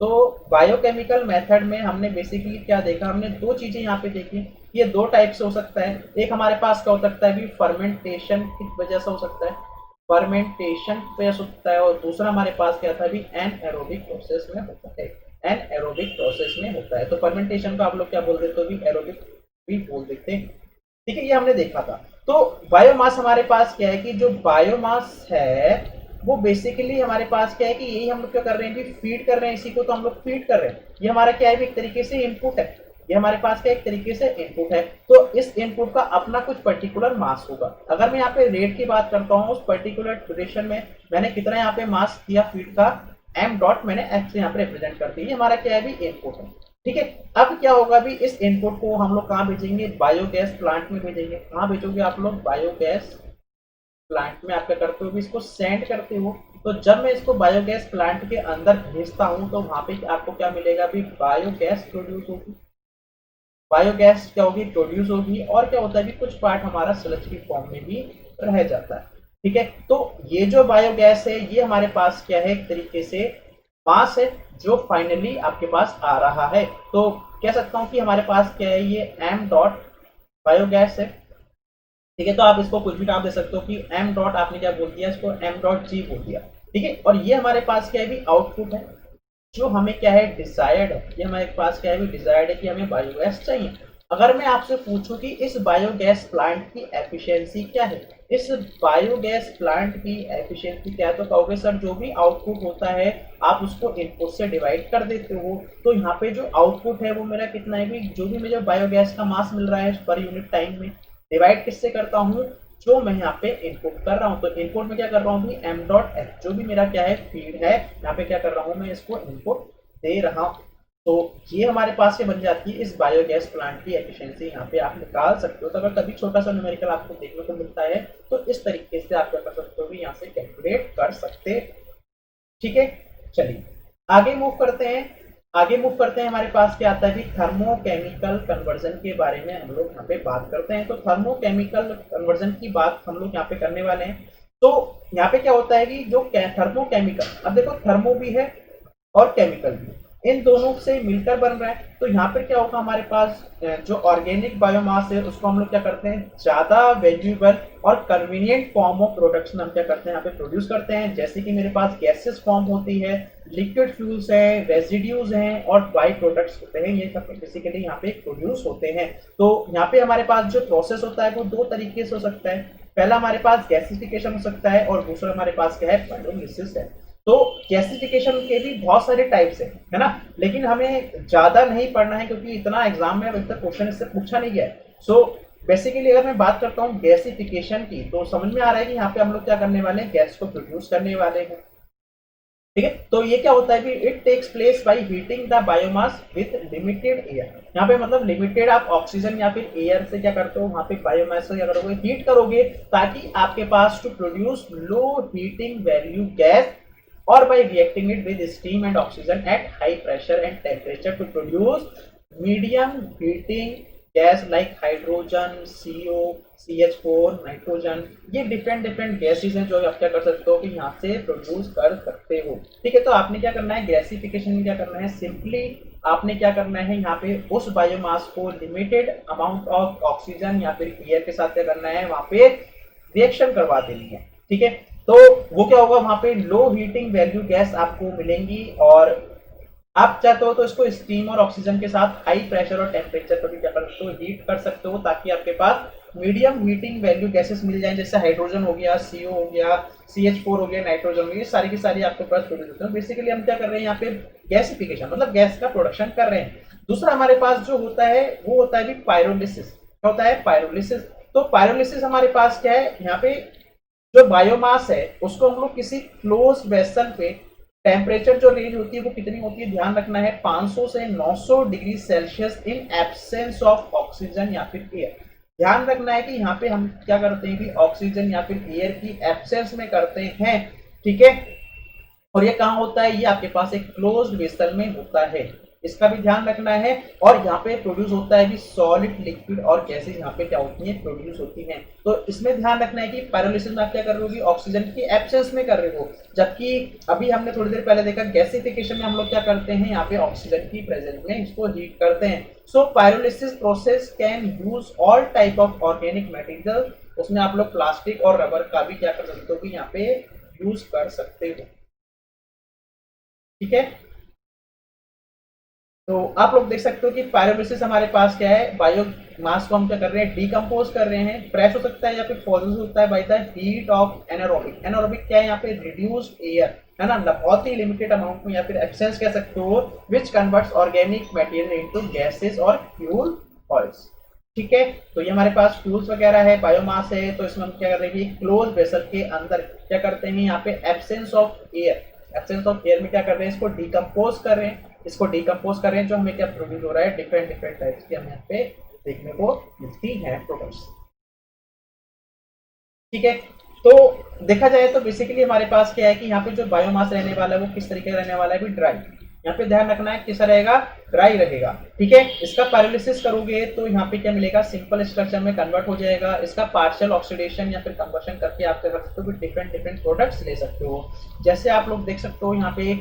तो बायोकेमिकल मेथड में हमने बेसिकली क्या देखा, हमने दो चीजें यहाँ पे देखी। ये दो टाइप से हो सकता है, एक हमारे पास क्या हो सकता है भी, फर्मेंटेशन की वजह से हो सकता है, फर्मेंटेशन पे हो सकता है, और दूसरा हमारे पास क्या था भी, एनएरोबिक प्रोसेस में होता है, एनएरोबिक प्रोसेस में होता है। तो फर्मेंटेशन को आप लोग क्या बोल देते हो भी, एरोबिक भी बोल देते हैं। ठीक है, ये हमने देखा था। तो बायोमास हमारे पास क्या है कि जो बायोमास है वो बेसिकली हमारे पास क्या है कि यही हम लोग क्या कर रहे हैं कि फीड कर रहे हैं, इसी को तो हम लोग फीड कर रहे हैं। ये हमारा क्या है एक तरीके से इनपुट है, ये हमारे पास क्या एक तरीके से इनपुट है। तो इस इनपुट का अपना कुछ पर्टिकुलर मास होगा। अगर मैं यहाँ पे रेट की बात करता हूँ, उस पर्टिकुलर ड्यूरेशन में मैंने कितना यहाँ पे मास दिया फीड का, एम डॉट मैंने एफ से यहाँ पे रिप्रेजेंट कर दी, हमारा क्या है अभी इनपुट है। ठीक है, अब क्या होगा अभी इस इनपुट को हम लोग कहाँ भेजेंगे, बायोगैस प्लांट में भेजेंगे। कहाँ भेजोगे आप लोग, बायोगैस प्लांट में। आप क्या करते हो, इसको सेंड करते हो। तो जब मैं इसको बायोगैस प्लांट के अंदर भेजता हूँ तो वहां पे आपको क्या मिलेगा, अभी बायोगैस प्रोड्यूस होगी। बायोगैस क्या होगी, प्रोड्यूस होगी। और क्या होता है कि कुछ पार्ट हमारा स्लज की फॉर्म में भी रह जाता है। ठीक है, तो ये जो बायोगैस है ये हमारे पास क्या है, एक तरीके से मास है जो फाइनली आपके पास आ रहा है। तो कह सकता हूँ कि हमारे पास क्या है, ये एम डॉट बायोगैस है। ठीक है, तो आप इसको कुछ भी नाम दे सकते हो कि एम डॉट, आपने क्या बोल दिया इसको, एम डॉट जी बोल दिया। ठीक है, और ये हमारे पास क्या है भी आउटपुट है जो हमें क्या है डिजायर्ड है। ये हमारे पास क्या है भी डिजायर्ड है कि हमें बायोगैस चाहिए। अगर मैं आपसे पूछूं कि इस बायोगैस प्लांट की एफिशिएंसी क्या है, इस बायोगैस प्लांट की एफिशिएंसी क्या है, तो कहोगे सर जो भी आउटपुट होता है आप उसको इनपुट से डिवाइड कर देते हो। तो यहाँ पे जो आउटपुट है वो मेरा कितना है भी, जो भी मुझे बायोगैस का मास मिल रहा है पर यूनिट टाइम में, डिवाइड किससे करता हूँ, जो मैं यहाँ पे इनपुट कर रहा हूँ। तो इनपुट में क्या कर रहा हूँ, एम डॉट एफ, जो भी मेरा क्या है फीड है, यहाँ पे क्या कर रहा हूँ मैं इसको इनपुट दे रहा हूँ। तो ये हमारे पास से बन जाती है इस बायोगैस प्लांट की एफिशिएंसी। यहाँ पे आप निकाल सकते हो। तो अगर कभी छोटा सा न्यूमेरिकल आपको देखने को मिलता है तो इस तरीके से आप क्या कर सकते हो, यहाँ से कैलकुलेट कर सकते। ठीक है, चलिए आगे मूव करते हैं। हमारे पास क्या आता है कि थर्मोकेमिकल कन्वर्जन के बारे में हम लोग यहाँ पे बात करते हैं। तो थर्मोकेमिकल कन्वर्जन की बात हम लोग यहाँ पे करने वाले हैं। तो यहाँ पे क्या होता है कि जो थर्मोकेमिकल, अब देखो थर्मो भी है और केमिकल भी, इन दोनों से मिलकर बन रहा है। तो यहाँ पर क्या होगा, हमारे पास जो ऑर्गेनिक बायोमास है उसको हम लोग क्या करते हैं, ज्यादा वैल्यूएबल और कन्वीनियंट फॉर्म ऑफ प्रोडक्शन हम क्या करते हैं यहाँ पे प्रोड्यूस करते हैं। जैसे कि मेरे पास गैसेस फॉर्म होती है, लिक्विड फ्यूल्स हैं, रेजिड्यूज हैं और बाई प्रोडक्ट्स होते हैं, ये सब बेसिकली यहाँ पे प्रोड्यूस होते हैं। तो यहाँ पे हमारे पास जो प्रोसेस होता है वो दो तरीके से हो सकता है। पहला हमारे पास गैसिफिकेशन हो सकता है और दूसरा हमारे पास क्या है, पायरोलिसिस है। तो गैसिफिकेशन के भी बहुत सारे टाइप्स है ना, लेकिन हमें ज्यादा नहीं पढ़ना है क्योंकि इतना एग्जाम में अभी तक क्वेश्चन इससे पूछा नहीं गया है। सो बेसिकली अगर मैं बात करता हूँ गैसिफिकेशन की, तो समझ में आ रहा है कि यहाँ पे हम लोग क्या करने वाले हैं, गैस को प्रोड्यूस करने वाले हैं। ठीक है, तो ये क्या होता है कि it takes place by heating the biomass with limited air. यहाँ पे मतलब लिमिटेड आप ऑक्सीजन या फिर एयर से क्या करते हो, वहां पे बायोमास से क्या करोगे, हीट करोगे, ताकि आपके पास to produce low heating value gas or by reacting it with steam and oxygen at high pressure and temperature to produce medium heating gas like hydrogen, CO, CH4, nitrogen. ये different gases हैं जो आप क्या कर सकते हो कि यहाँ से प्रोड्यूस कर सकते हो। ठीक है, तो आपने क्या करना है, गैसिफिकेशन में क्या करना है, सिंपली आपने क्या करना है, यहाँ पे उस बायोमास को लिमिटेड अमाउंट ऑफ ऑक्सीजन या फिर एयर के साथ क्या करना है, वहां पे रिएक्शन करवा देनी है। ठीक है, तो वो क्या होगा, वहां पे लो हीटिंग वैल्यू गैस आपको मिलेंगी और आप चाहते हो तो इसको स्टीम और ऑक्सीजन के साथ हाई प्रेशर और टेम्परेचर पर भी क्या कर सकते हो, हीट कर सकते हो, ताकि आपके पास मीडियम हीटिंग वैल्यू गैसेस मिल जाएं। जैसे हाइड्रोजन हो गया, सीओ हो गया, CH4 हो गया, नाइट्रोजन हो गया, सारी की सारी आपके पास प्रोड्यूस होते हैं। बेसिकली हम क्या कर रहे हैं यहाँ पे, गैसिफिकेशन मतलब गैस का प्रोडक्शन कर रहे हैं। दूसरा हमारे पास जो होता है वो होता है पायरोलिसिस। क्या होता है, पायरोलिसिस। तो पायरोलिसिस हमारे पास क्या है, यहाँ पे जो बायोमास है उसको हम लोग किसी क्लोज वेसल पे, टेम्परेचर जो रेंज होती है वो कितनी होती है, ध्यान रखना है 500 से 900 degree Celsius in absence of oxygen या फिर एयर। ध्यान रखना है कि यहाँ पे हम क्या करते हैं कि ऑक्सीजन या फिर एयर की एब्सेंस में करते हैं। ठीक है, और ये कहाँ होता है, ये आपके पास एक क्लोज्ड वेसल में होता है, इसका भी ध्यान रखना है। और यहाँ पे प्रोड्यूस होता है कि सॉलिड, लिक्विड और गैसेज यहाँ पे क्या होती हैं, प्रोड्यूस होती हैं। तो इसमें ध्यान रखना है कि पायरोलिसिस में आप क्या कर रहे हो, ऑक्सीजन की एब्सेंस में कर रहे हो, जबकि अभी हमने थोड़ी देर पहले देखा गैसिफिकेशन में हम लोग क्या करते हैं, यहाँ पे ऑक्सीजन की प्रेजेंस में इसको हीट करते हैं। So pyrolysis process can use all type of organic material. उसमें आप लोग प्लास्टिक और रबर का भी क्या कर सकते हो कि यहाँ पे यूज कर सकते हो। ठीक है, तो आप लोग देख सकते हो कि पायरोलिसिस हमारे पास क्या है, बायो मास को हम क्या कर रहे हैं, डिकम्पोज कर रहे हैं। फ्रेश हो सकता है या फिर पॉइजनस होता है by the heat of anaerobic. Anaerobic क्या है, यहाँ पे रिड्यूस्ड एयर है ना, बहुत ही लिमिटेड अमाउंट में या फिर एब्सेंस कह सकते हो, which converts organic material into gases और फ्यूल ऑयल्स। ठीक है, तो ये हमारे पास फ्यूल्स वगैरह है, बायोमास है। तो इसमें हम क्या कर रहे हैं, क्लोज वेसल के अंदर क्या करते हैं, यहाँ पे absence of air absence of air में क्या कर रहे हैं, इसको डिकम्पोज कर रहे हैं, इसको डिकम्पोज कर रहे हैं, जो हमें क्या प्रोड्यूस हो रहा है, डिफरेंट डिफरेंट टाइप्स की हमें यहाँ पे देखने को मिलती है प्रोडक्ट्स। ठीक है, तो देखा जाए तो बेसिकली हमारे पास क्या है कि यहाँ पे जो बायोमास रहने वाला है वो किस तरीके का रहने वाला है, ड्राई। यहाँ पे ध्यान रखना है कैसा रहेगा, ड्राई रहेगा। ठीक है, इसका पायरोलिसिस करोगे तो यहाँ पे क्या मिलेगा, सिंपल स्ट्रक्चर में कन्वर्ट हो जाएगा। इसका पार्शियल ऑक्सीडेशन या फिर कंबशन करके आप कर सकते हो, डिफरेंट डिफरेंट प्रोडक्ट्स ले सकते हो। जैसे आप लोग देख सकते हो यहाँ पे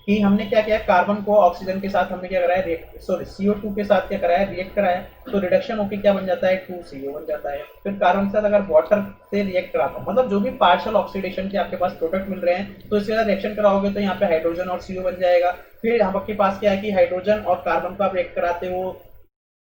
कि हमने क्या किया, कार्बन को ऑक्सीजन के साथ हमने क्या कराया, सॉरी CO2 के साथ क्या कराया, रिएक्ट कराया, तो रिडक्शन होकर क्या बन जाता है, 2CO बन जाता है। फिर कार्बन के साथ अगर वाटर से रिएक्ट कराता हूँ, मतलब जो भी पार्शियल ऑक्सीडेशन के आपके पास प्रोडक्ट मिल रहे हैं, तो इसके साथ रिएक्शन कराओगे तो यहाँ पे हाइड्रोजन और CO बन जाएगा। फिर आपके पास क्या है कि हाइड्रोजन और कार्बन को आप रिएक्ट कराते हो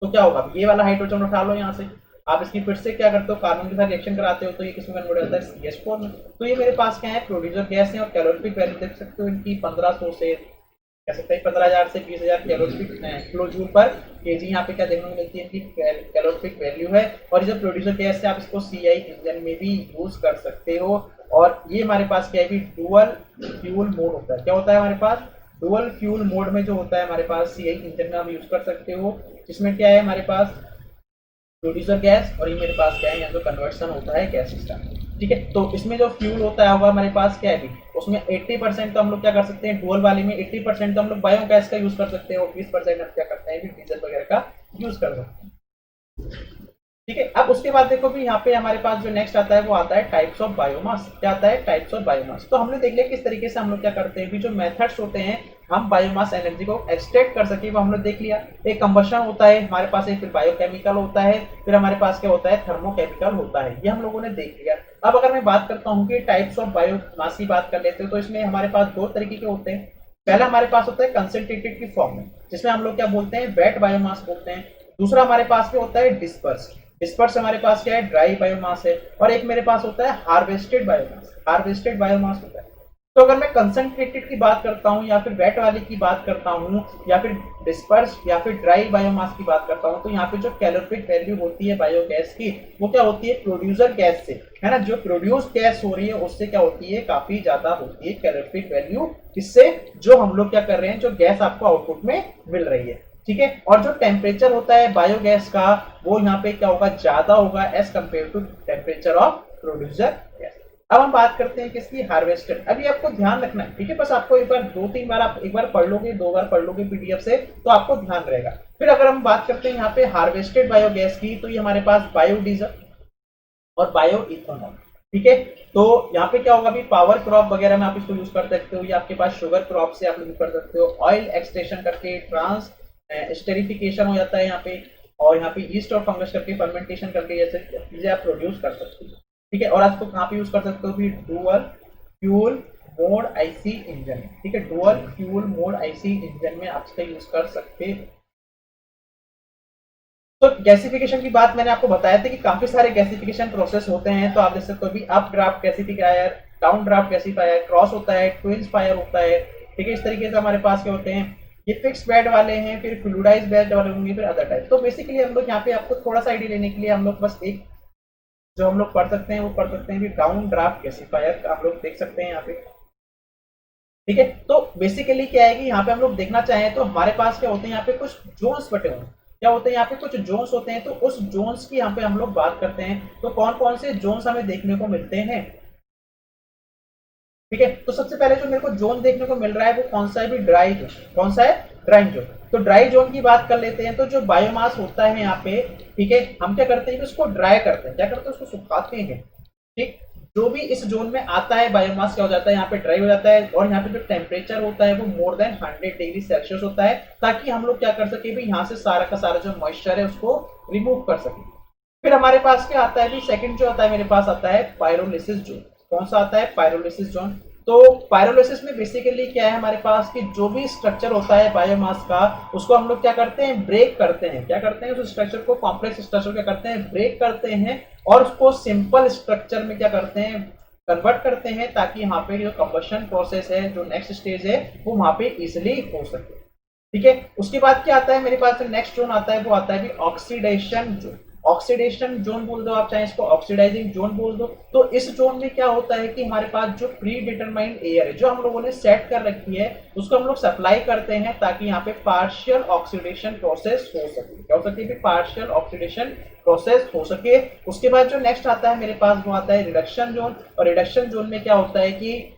तो क्या होगा, ये वाला हाइड्रोजन उठा लो यहाँ से, आप इसकी फिर से क्या करते हो, कार्बन के साथ रिएक्शन कराते हो तो ये किसमें कन्वर्ट होता है, CH4 में। तो ये मेरे पास क्या है, प्रोड्यूसर गैस है और कैलोरीफिक वैल्यू देख सकते हो इनकी 1500 से कह सकते हैं 15,000 से 20,000 कैलोरीफिक किलो जूल पर केजी यहाँ पे क्या देखने को मिलती है, इनकी कैलोरीफिक वैल्यू है। और ये जो प्रोड्यूसर गैस है आप इसको CI इंजन में भी यूज कर सकते हो। और ये हमारे पास क्या है कि डुअल फ्यूल मोड होता है, क्या होता है हमारे पास, डुअल फ्यूल मोड में जो होता है हमारे पास CI इंजन में आप यूज कर सकते हो, जिसमें क्या है हमारे पास प्रोड्यूसर गैस और ये मेरे पास क्या है, यहाँ जो कन्वर्सन होता है गैस सिस्टम। ठीक है, तो इसमें जो फ्यूल होता है हमारे पास क्या है, उसमें 80% तो हम लोग क्या कर सकते हैं, डुअल वाले में 80% तो हम लोग बायोगैस का यूज कर सकते हैं और 20% हम क्या करते हैं, डीजल वगैरह का यूज कर सकते हैं। ठीक है, अब उसके बाद देखो भी यहाँ पे हमारे पास जो नेक्स्ट आता है वो आता है टाइप्स ऑफ बायोमास। क्या आता है, टाइप्स ऑफ बायोमास। तो हमने देख लिया किस तरीके से हम लोग क्या करते हैं, भी जो मेथड्स होते हैं हम बायोमास एनर्जी को एक्सट्रैक्ट कर सके वो हम लोग देख लिया। एक कंबशन होता है हमारे पास, एक फिर बायोकेमिकल होता है, फिर हमारे पास क्या होता है, थर्मोकेमिकल होता है, ये हम लोगों ने देख लिया। अब अगर मैं बात करता हूँ कि टाइप्स ऑफ बायोमास की बात कर लेते हैं तो इसमें हमारे पास दो तरीके के होते हैं। पहला हमारे पास होता है कंसंट्रेटेड की फॉर्म में, जिसमें हम लोग क्या बोलते हैं, वेट बायोमास बोलते हैं। दूसरा हमारे पास क्या होता है, डिस्पर्स। डिस्पर्स हमारे पास क्या है, ड्राई बायोमास है। और एक मेरे पास होता है हार्वेस्टेड बायोमास, हार्वेस्टेड बायोमास होता है। तो अगर मैं कंसंट्रेटेड की बात करता हूं या फिर वेट वाले की बात करता हूं या फिर डिस्पर्स या फिर ड्राई बायोमास की बात करता हूं, तो यहाँ पे जो कैलोरीफिक वैल्यू होती है बायोगैस की वो क्या होती है, प्रोड्यूसर गैस से, है ना, जो प्रोड्यूस गैस हो रही है उससे क्या होती है, काफी ज्यादा होती है कैलोरीफिक वैल्यू, इससे जो हम लोग क्या कर रहे हैं, जो गैस आपको आउटपुट में मिल रही है। ठीक है, और जो टेम्परेचर होता है बायोगैस का वो यहाँ पे क्या होगा, ज्यादा होगा as compare to temperature of producer gas. अब हम बात करते हैं किसकी, हार्वेस्टेड। अभी आपको ध्यान रखना है, ठीक है, बस आपको एक बार 2-3 बार आप एक बार पढ़ लोगे, 2 बार पढ़ लोगे पीडीएफ से तो आपको ध्यान रहेगा। फिर अगर हम बात करते हैं यहाँ पे हार्वेस्टेड बायोगैस की, तो ये हमारे पास बायोडीजल और बायो इथेनॉल। ठीक है, तो यहाँ पे क्या होगा, भी पावर क्रॉप वगैरह में आप इसको यूज कर सकते हो, या आपके पास शुगर क्रॉप से आप यूज कर सकते हो, ऑयल एक्सट्रैक्शन करके ट्रांस स्टेरिफिकेशन हो जाता है यहाँ पे, और यहाँ पे ईस्ट और फंगस करके फर्मेंटेशन करके जैसे चीजें आप प्रोड्यूस कर सकते हो। ठीक है, और आपको कहाँ पे यूज कर सकते हो भी, dual fuel mode IC engine. ठीक है, dual fuel mode IC engine में आप इसका यूज कर सकते हो। तो गैसिफिकेशन की बात मैंने आपको बताया था कि काफी सारे गैसिफिकेशन प्रोसेस होते हैं। तो आप देख सकते हो भी up draft gasifier, down draft gasifier, cross होता है, ट्विंस फायर होता है। ठीक है, इस तरीके से हमारे पास क्या होते हैं, ये फिक्स बेड वाले हैं, फिर फ्लूइडाइज बेड वाले होंगे, फिर अदर टाइप। तो बेसिकली हम लोग यहाँ पे आपको थोड़ा सा आइडिया लेने के लिए हम लोग बस एक जो हम लोग पढ़ सकते हैं वो पढ़ सकते हैं, डाउन ड्राफ्ट गैसिफायर आप लोग देख सकते हैं यहाँ पे। ठीक है, तो बेसिकली क्या है कि यहाँ पे हम लोग देखना चाहें तो हमारे पास क्या होते हैं, यहाँ पे कुछ जोन्स बटे हुए हैं। क्या होते हैं, यहाँ पे कुछ जोन्स होते हैं, तो उस जोन्स की यहाँ पे हम लोग बात करते हैं। तो कौन कौन से जोन्स हमें देखने को मिलते हैं। ठीक है, तो सबसे पहले जो मेरे को जोन देखने को मिल रहा है वो कौन सा है भी, ड्राई जोन। कौन सा है, ड्राई जोन। तो ड्राई जोन की बात कर लेते हैं। तो जो बायोमास होता है यहाँ पे, ठीक है, हम क्या करते हैं कि उसको ड्राई करते हैं, क्या करते हैं, उसको सुखाते हैं। ठीक, जो भी इस जोन में आता है बायोमास क्या हो जाता है, यहाँ पे ड्राई हो जाता है। और यहाँ पे जो टेम्परेचर होता है वो मोर देन 100 डिग्री सेल्सियस होता है, ताकि हम लोग क्या कर सके भी, यहाँ से सारा का सारा जो मॉइस्चर है उसको रिमूव कर सके। फिर हमारे पास क्या आता है भी, सेकंड जो आता है मेरे पास आता है पायरोलिसिस जोन। कौन सा आता है, पायरोलिसिस जोन। तो पायरोलिसिस में बेसिकली क्या है हमारे पास कि जो भी स्ट्रक्चर होता है बायोमास का उसको हम लोग क्या करते हैं, ब्रेक करते हैं। क्या करते हैं, उस स्ट्रक्चर को, कॉम्प्लेक्स स्ट्रक्चर क्या करते हैं, ब्रेक करते हैं और उसको सिंपल स्ट्रक्चर में क्या करते हैं, कन्वर्ट करते हैं, ताकि यहाँ पे जो कंबशन प्रोसेस है, जो नेक्स्ट स्टेज है वो वहां पे इजिली हो सके। ठीक है, उसके बाद क्या आता है मेरे पास, नेक्स्ट जोन आता है वो आता है ऑक्सीडेशन जोन। ऑक्सीडेशन जोन बोल दो, आप चाहे इसको ऑक्सीडाइजिंग जोन बोल दो। तो इस जोन में क्या होता है कि हमारे पास जो प्री डिटरमाइंड एयर है जो हम लोगों ने सेट कर रखी है उसको हम लोग सप्लाई करते हैं ताकि यहाँ पे पार्शियल ऑक्सीडेशन प्रोसेस हो सके। क्या हो सकती है? पार्शियल ऑक्सीडेशन प्रोसेस हो सके। उसके बाद जो नेक्स्ट आता है मेरे पास वो आता है रिडक्शन जोन। और रिडक्शन जोन में क्या होता है कि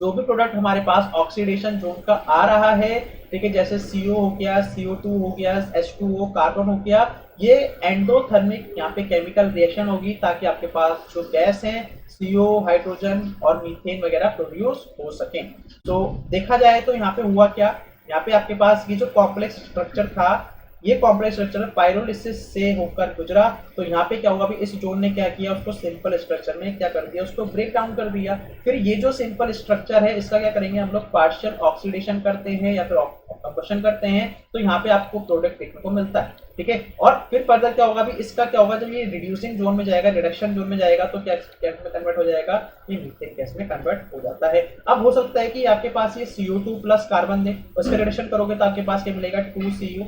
जो भी प्रोडक्ट हमारे पास ऑक्सीडेशन जोन का आ रहा है, ठीक है, जैसे CO हो गया, CO2 हो गया, H2O कार्बन हो गया, ये एंडोथर्मिक यहाँ पे केमिकल रिएक्शन होगी ताकि आपके पास जो गैस है CO, हाइड्रोजन और मीथेन वगैरह प्रोड्यूस हो सके। तो देखा जाए तो यहाँ पे हुआ क्या, यहाँ पे आपके पास ये जो कॉम्प्लेक्स स्ट्रक्चर था, ये कॉम्प्लेक्स स्ट्रक्चर पायरोलिसिस से होकर गुजरा। तो यहाँ पे क्या होगा, अभी इस जोन ने क्या किया, उसको सिंपल स्ट्रक्चर में क्या कर दिया, उसको ब्रेक डाउन कर दिया। फिर ये जो सिंपल स्ट्रक्चर है इसका क्या करेंगे हम लोग, पार्शियल ऑक्सीडेशन करते हैं या फिर कंबशन करते हैं, तो यहाँ पे आपको प्रोडक्ट देखने को मिलता है, ठीक है। और फिर फर्दर क्या होगा, अभी इसका क्या होगा, जब ये रिड्यूसिंग जोन में जाएगा, रिडक्शन जोन में जाएगा, तो क्या गैस में कन्वर्ट हो जाएगा, ये मीथेन गैस में कन्वर्ट हो जाता है। अब हो सकता है कि आपके पास ये CO2 प्लस कार्बन दे, उसका रिडक्शन करोगे तो आपके पास क्या मिलेगा, 2CO।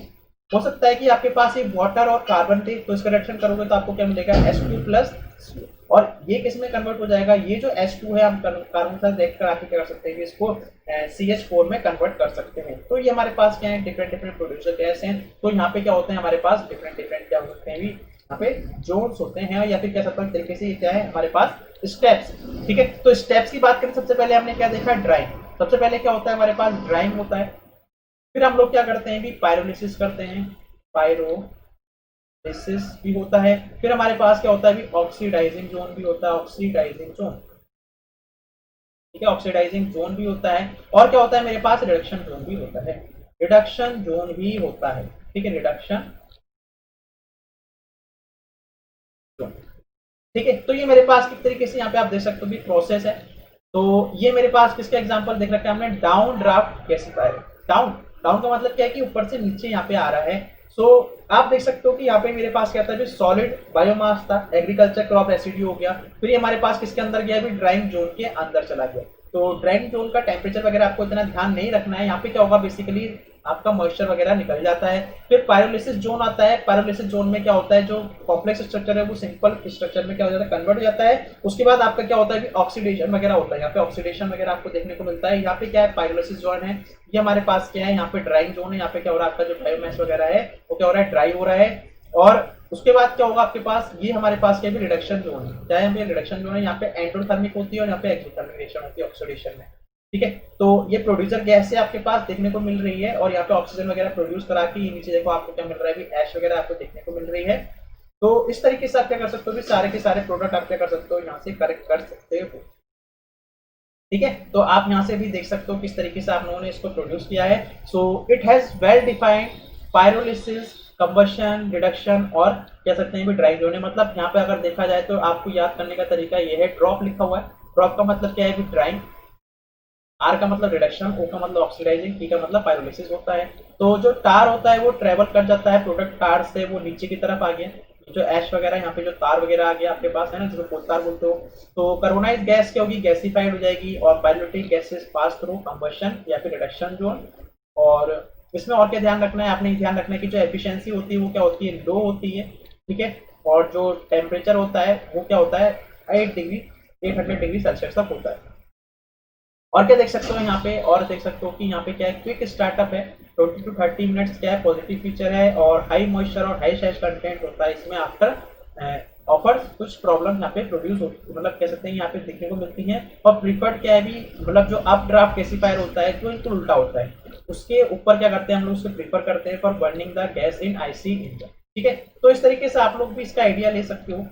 हो सकता है कि आपके पास ये वाटर और कार्बन थे, तो इसका रिएक्शन करोगे तो आपको क्या मिलेगा, H2 प्लस CO। और ये किस में कन्वर्ट हो जाएगा, ये जो H2 है हम कार्बन के साथ देखकर आप क्या कर सकते हैं कि इसको CH4 में कन्वर्ट कर सकते हैं। तो ये हमारे पास क्या है, डिफरेंट डिफरेंट प्रोड्यूसर गैस हैं। तो यहाँ पे क्या होते हैं हमारे पास डिफरेंट डिफरेंट क्या होते हैं भी, यहाँ पे जोन्स होते हैं, या फिर कह सकते हैं तरीके से ये क्या है हमारे पास स्टेप्स, ठीक है। तो स्टेप्स की बात करें, सबसे पहले हमने क्या देखा, ड्राइंग। सबसे पहले क्या होता है हमारे पास, ड्राइंग होता है। फिर हम लोग क्या करते हैं भी, पायरोलिसिस करते हैं, पायरोलिसिस भी होता है। फिर हमारे पास क्या होता है भी, ऑक्सीडाइजिंग जोन भी होता है, ऑक्सीडाइजिंग जोन, ठीक है, ऑक्सीडाइजिंग जोन भी होता है। और क्या होता है मेरे पास, रिडक्शन जोन भी होता है, रिडक्शन जोन भी होता है, ठीक है, रिडक्शन जोन, ठीक है। तो ये मेरे पास किस तरीके से यहाँ पे आप देख सकते हो भी प्रोसेस है। तो ये मेरे पास किसका एग्जांपल देख रखा है हमने, down draft gasifier. Down, down का मतलब क्या है कि ऊपर से नीचे यहाँ पे आ रहा है। सो आप देख सकते हो कि यहाँ पे मेरे पास क्या था, जो सॉलिड बायोमास था, एग्रीकल्चर क्रॉप रेसिड्यू हो गया। फिर ये हमारे पास किसके अंदर गया, भी ड्राइंग जोन के अंदर चला गया। तो ड्राइंग जोन का टेम्परेचर वगैरह आपको इतना ध्यान नहीं रखना है। यहाँ पे क्या होगा, बेसिकली आपका मॉइस्चर वगैरह निकल जाता है। फिर पायरोलिसिस जोन आता है। पायरोलिसिस जोन में क्या होता है, जो कॉम्प्लेक्स स्ट्रक्चर है वो सिंपल स्ट्रक्चर में क्या हो जाता है, कन्वर्ट हो जाता है। उसके बाद आपका क्या होता है कि ऑक्सीडेशन वगैरह होता है, यहाँ पे ऑक्सीडेशन वगैरह आपको देखने को मिलता है। यहाँ पे क्या है, पायरोलिसिस जोन है। ये हमारे पास क्या है, यहाँ पे ड्राइंग जोन है। यहाँ पे क्या हो रहा है, आपका जो बायोमास वगैरह है वो क्या हो रहा है, ड्राई हो रहा है। और उसके बाद क्या होगा आपके पास, ये हमारे पास क्या है, रिडक्शन जोन है। क्या है, रिडक्शन जोन है, यहाँ पे एंडोथर्मिक होती है और यहाँ पे एक्सोथर्मिक रिएक्शन होती है ऑक्सीडेशन में, ठीक है। तो ये प्रोड्यूसर गैस से आपके पास देखने को मिल रही है, और यहाँ पे ऑक्सीजन वगैरह प्रोड्यूस करा के ये नीचे देखो आपको क्या मिल रहा है, ऐश वगैरह आपको देखने को मिल रही है। तो इस तरीके से आप क्या कर सकते हो कि सारे के सारे प्रोडक्ट आप क्या कर सकते हो, यहाँ से करेक्ट कर सकते हो, ठीक है। तो आप यहाँ से भी देख सकते हो किस तरीके से आप लोगों ने इसको प्रोड्यूस किया है। So it has well defined pyrolysis, combustion, reduction और कह सकते हैं भी ड्राइंग जोन है। मतलब यहाँ पे अगर देखा जाए तो आपको याद करने का तरीका ये है, ड्रॉप लिखा हुआ है। ड्रॉप का मतलब क्या है भी, ड्राइंग। आर का मतलब रिडक्शन, ओ का मतलब ऑक्सीडाइजिंग, पी का मतलब पायरोलिसिस होता है। तो जो टार होता है वो ट्रेवल कर जाता है प्रोडक्ट टार से, वो नीचे की तरफ आ गया। जो ऐश वगैरह यहाँ पे जो तार वगैरह आ गया आपके पास है ना, जिसको कोलतार बोलते हो, तो कार्बोनाइज्ड गैस क्या होगी, गैसिफाइड हो जाएगी और पायरोलिटिक गैसेस पास थ्रू कंबशन या फिर रिडक्शन जोन। और इसमें और क्या ध्यान रखना है, आपने ध्यान रखना है कि जो एफिशिएंसी होती है वो क्या होती है, लो होती है, ठीक है। और जो टेम्परेचर होता है वो क्या होता है, 800 डिग्री सेल्सियस तक होता है। और क्या देख सकते हो यहाँ पे, और देख सकते हो कि यहाँ पे क्या है, क्विक स्टार्टअप है, 20 to 30 मिनट्स क्या है, पॉजिटिव फीचर है। और हाई मॉइस्चर और हाई सैश कंटेंट होता है इसमें। आफ्टर ऑफर्स कुछ प्रॉब्लम यहाँ पे प्रोड्यूस होती, मतलब कह सकते हैं यहाँ पे देखने को मिलती हैं। और प्रीफर्ड क्या है भी, मतलब जो अप ड्राफ्ट गैसिफायर होता है जो बिल्कुल उल्टा होता है, उसके ऊपर क्या करते हैं हम लोग, उसको प्रीफर करते हैं for burning the gas in IC engine, ठीक है। तो इस तरीके से आप लोग भी इसका आइडिया ले सकते हो,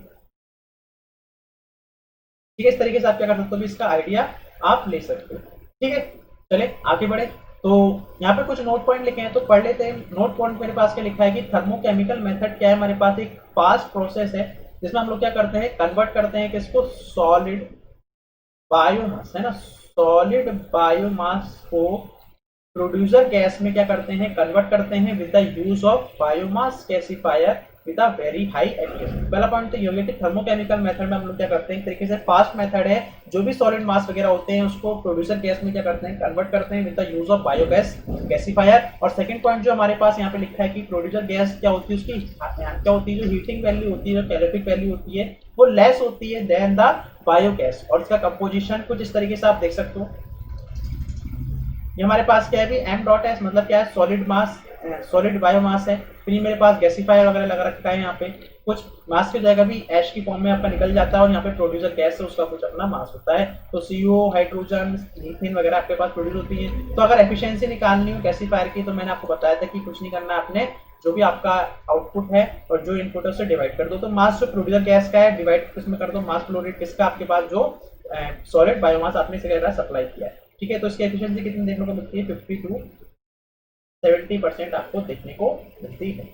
ठीक है। इस तरीके से आप क्या कर सकते हो, इसका आइडिया आप ले सकते हो, ठीक है। चले आगे बढ़े। तो यहाँ पे कुछ नोट पॉइंट लिखे हैं तो पढ़ लेते हैं। नोट पॉइंट मेरे पास क्या लिखा है कि थर्मोकेमिकल मेथड क्या है, हमारे पास एक फास्ट प्रोसेस है जिसमें हम लोग क्या करते हैं, कन्वर्ट करते हैं किसको, सॉलिड बायोमास है ना, सॉलिड बायोमास को प्रोड्यूसर गैस में क्या करते हैं, कन्वर्ट करते हैं with the use of biomass gasifier with a very high efficiency. पहला पॉइंट तो ये हो गया कि थर्मोकेमिकल मेथड में हम लोग क्या करते हैं, एक तरीके से फास्ट मेथड है, जो भी सॉलिड मास वगैरह होते हैं उसको प्रोड्यूसर गैस में क्या करते हैं, कन्वर्ट करते हैं with the use of biogas gasifier. और सेकंड पॉइंट जो हमारे पास यहाँ पे लिखा है कि प्रोड्यूसर गैस क्या होती है, उसकी क्या होती है, जो हीटिंग वैल्यू होती है, जो कैलोरिफिक वैल्यू होती है, वो लेस होती है देन द बायोगैस। और इसका कंपोजिशन कुछ इस तरीके से आप देख सकते हो। ये हमारे पास क्या है भी एम डॉट एस, मतलब क्या है, सॉलिड मास, सॉलिड बायोमास है। फिर ये मेरे पास गैसीफायर वगैरह लगा रखा है, यहाँ पे कुछ मास की जगह भी ऐश की फॉर्म में आपका निकल जाता है, और यहाँ पे प्रोड्यूसर गैस है, उसका कुछ अपना मास होता है। तो CO, हाइड्रोजन, मीथेन वगैरह आपके पास प्रोड्यूस होती है। तो अगर एफिशिएंसी निकालनी हो गैसीफायर की, तो मैंने आपको बताया था कि कुछ नहीं करना है, आपने जो भी आपका आउटपुट है और जो इनपुट है उसे डिवाइड कर दो। तो मास जो प्रोड्यूसर गैस का है डिवाइड किसमें कर दो, मास फ्लो रेट किसका, आपके पास जो सॉलिड बायोमास आपने सप्लाई किया है। ठीक है, तो इसकी एफिशिएंसी कितनी देखने को मिलती है, 50 to 70% आपको देखने को मिलती है।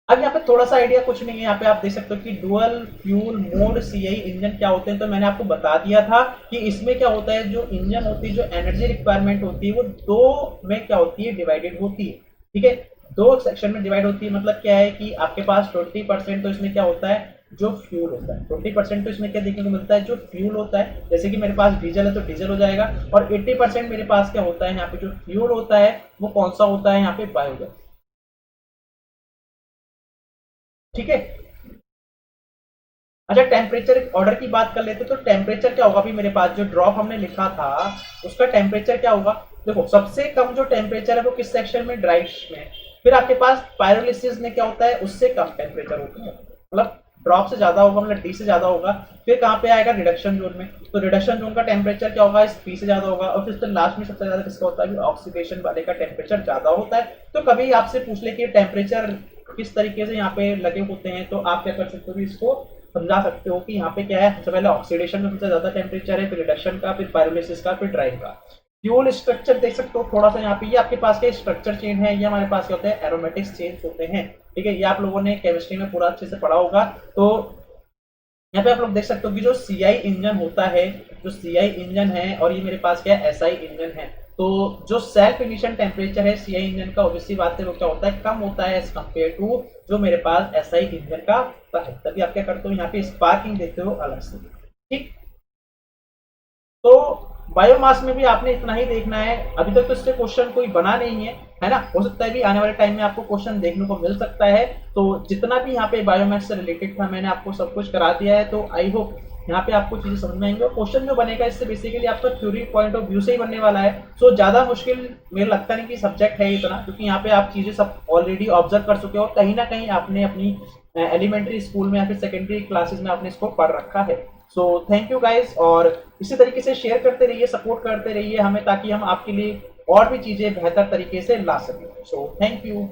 अब यहाँ पे थोड़ा सा आइडिया कुछ नहीं है, यहाँ पे आप देख सकते हो कि dual fuel mode CI engine क्या होते हैं। तो मैंने आपको बता दिया था कि इसमें क्या होता है, जो इंजन होती है, जो एनर्जी रिक्वायरमेंट होती है, वो दो में क्या होती है, डिवाइडेड होती है। ठीक है, दो सेक्शन में डिवाइड होती है। मतलब क्या है कि आपके पास 20% तो इसमें क्या होता है, जो फ्यूल होता है, 20% तो इसमें क्या देखने को मिलता है, जो फ्यूल होता है। जैसे कि मेरे पास डीजल है तो डीजल हो जाएगा, और 80% मेरे पास क्या होता है, यहाँ पे जो फ्यूल होता है वो कौन सा होता है, यहाँ पे बायोगैस। ठीक है, अच्छा टेम्परेचर ऑर्डर की बात कर लेते, तो टेम्परेचर क्या होगा, अभी मेरे पास जो ड्रॉप हमने लिखा था उसका टेम्परेचर क्या होगा। देखो सबसे कम जो टेम्परेचर है वो किस सेक्शन में, ड्राई में। फिर आपके पास पायरोलिसिस में क्या होता है, उससे कम टेम्परेचर होता है, मतलब ड्रॉप से ज्यादा होगा, मतलब D से ज्यादा होगा। फिर कहाँ पे आएगा, रिडक्शन जोन में। तो रिडक्शन जोन का टेम्परेचर क्या होगा, इस P से ज्यादा होगा। और फिर लास्ट में सबसे ज्यादा किसका होता है, ऑक्सीडेशन वाले का टेम्परेचर ज्यादा होता है। तो कभी आपसे पूछ ले कि टेम्परेचर किस तरीके से यहाँ पे लगे होते हैं, तो आप क्या कर सकते हो, इसको समझा सकते हो कि यहाँ पे क्या है, सबसे पहले ऑक्सीडेशन में सबसे ज्यादा टेम्परेचर है, फिर रिडक्शन का, फिर पायरोलिसिस का, फिर ड्राइंग का। फ्यूल स्ट्रक्चर देख सकते हो थोड़ा सा यहाँ पे, ये आपके पास के स्ट्रक्चर चेन है, ये हमारे पास क्या होते हैं, एरोमेटिक्स चेन्स होते हैं। ठीक है, ये आप लोगों ने केमिस्ट्री में पूरा अच्छे से पढ़ा होगा। तो यहाँ पे आप लोग देख सकते हो कि जो CI इंजन होता है, जो CI इंजन है, और ये मेरे पास क्या है, SI इंजन है। तो जो सेल्फ इमिशन टेम्परेचर है CI इंजन का, ऑब्वियसली बात है वो क्या होता है, कम होता है एज कम्पेयर टू जो मेरे पास SI इंजन का होता है। तभी आप क्या करते हो, यहाँ पे स्पार्किंग देते हो अलग से। ठीक, तो बायोमास में भी आपने इतना ही देखना है। अभी तक तो इससे क्वेश्चन कोई बना नहीं है ना, हो सकता है भी आने वाले टाइम में आपको क्वेश्चन देखने को मिल सकता है। तो जितना भी यहाँ पे बायोमास से रिलेटेड था मैंने आपको सब कुछ करा दिया है। तो आई होप यहाँ पे आपको चीजें समझ में आएंगी, और क्वेश्चन जो बनेगा इससे बेसिकली आपका थ्योरी पॉइंट ऑफ व्यू से ही बनने वाला है। सो ज्यादा मुश्किल मेरे लगता नहीं कि सब्जेक्ट है इतना, क्योंकि यहाँ पे आप चीजें सब ऑलरेडी ऑब्जर्व कर चुके हो, कहीं ना कहीं आपने अपनी एलिमेंट्री स्कूल में या फिर सेकेंडरी क्लासेस में आपने इसको पढ़ रखा है। सो थैंक यू गाइज, और इसी तरीके से शेयर करते रहिए, सपोर्ट करते रहिए हमें, ताकि हम आपके लिए और भी चीजें बेहतर तरीके से ला सकें। So thank you.